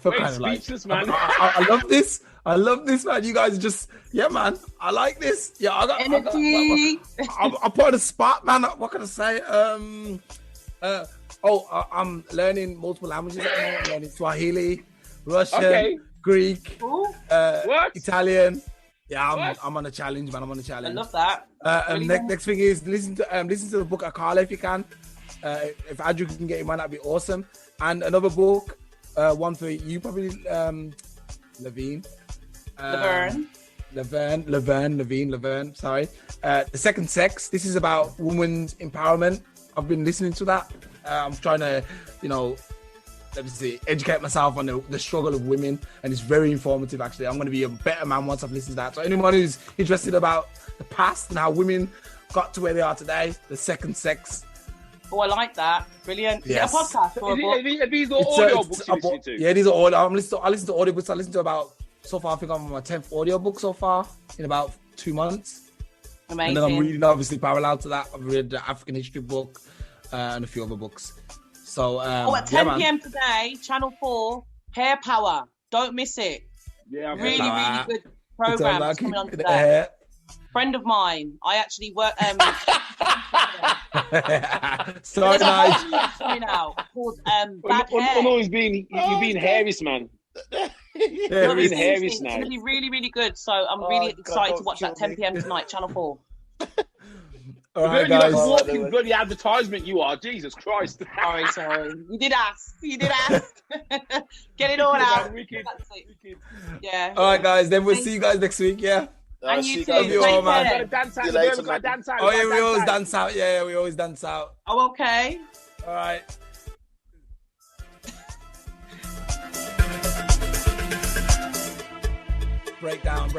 feel Wayne, kind of like speechless, man. I love this. I love this, man. You guys are just, yeah, man. I like this. Yeah, I got energy. I'm part of the spot, man. What can I say? I'm learning multiple languages at the moment. I'm learning Swahili, Russian, Greek, Italian. Yeah, I'm on a challenge, man. I'm on a challenge. I love that. Next thing is listen to the book Akala if you can. If Andrew can get it, man, that'd be awesome. And another book, one for you probably, Laverne. Sorry. The Second Sex. This is about women's empowerment. I've been listening to that. I'm trying to, educate myself on the struggle of women, and it's very informative. Actually, I'm going to be a better man once I've listened to that. So anyone who's interested about the past and how women got to where they are today, The Second Sex. Oh, I like that. Brilliant. Yes. Is it a podcast or a book? Are these all audio books you listen to? Yeah, these are all. I listen to audiobooks. I listen to about, so far I think I'm on my 10th audiobook so far in about 2 months. Amazing. And then I'm reading, obviously, parallel to that, I've read the African history book and a few other books. So, at 10 p.m. today, Channel 4, Hair Power. Don't miss it. Yeah, really good program that's coming on today. Friend of mine. I actually work. Sorry, Nigel. Now called Bad Hair. You've been hairiest, man. It's going to be really, really good. So I'm really excited to watch that 10 p.m. tonight, Channel 4. All right, guys. You're walking bloody advertisement, you are. Jesus Christ. Sorry. You did ask. Get it all out. Wicked. Yeah. All right, guys. Then we'll see you guys next week. Yeah. And you too. Love you all, man. Dance out. Oh, yeah, we always dance out. Yeah, we always dance out. Oh, okay. All right. Breakdown.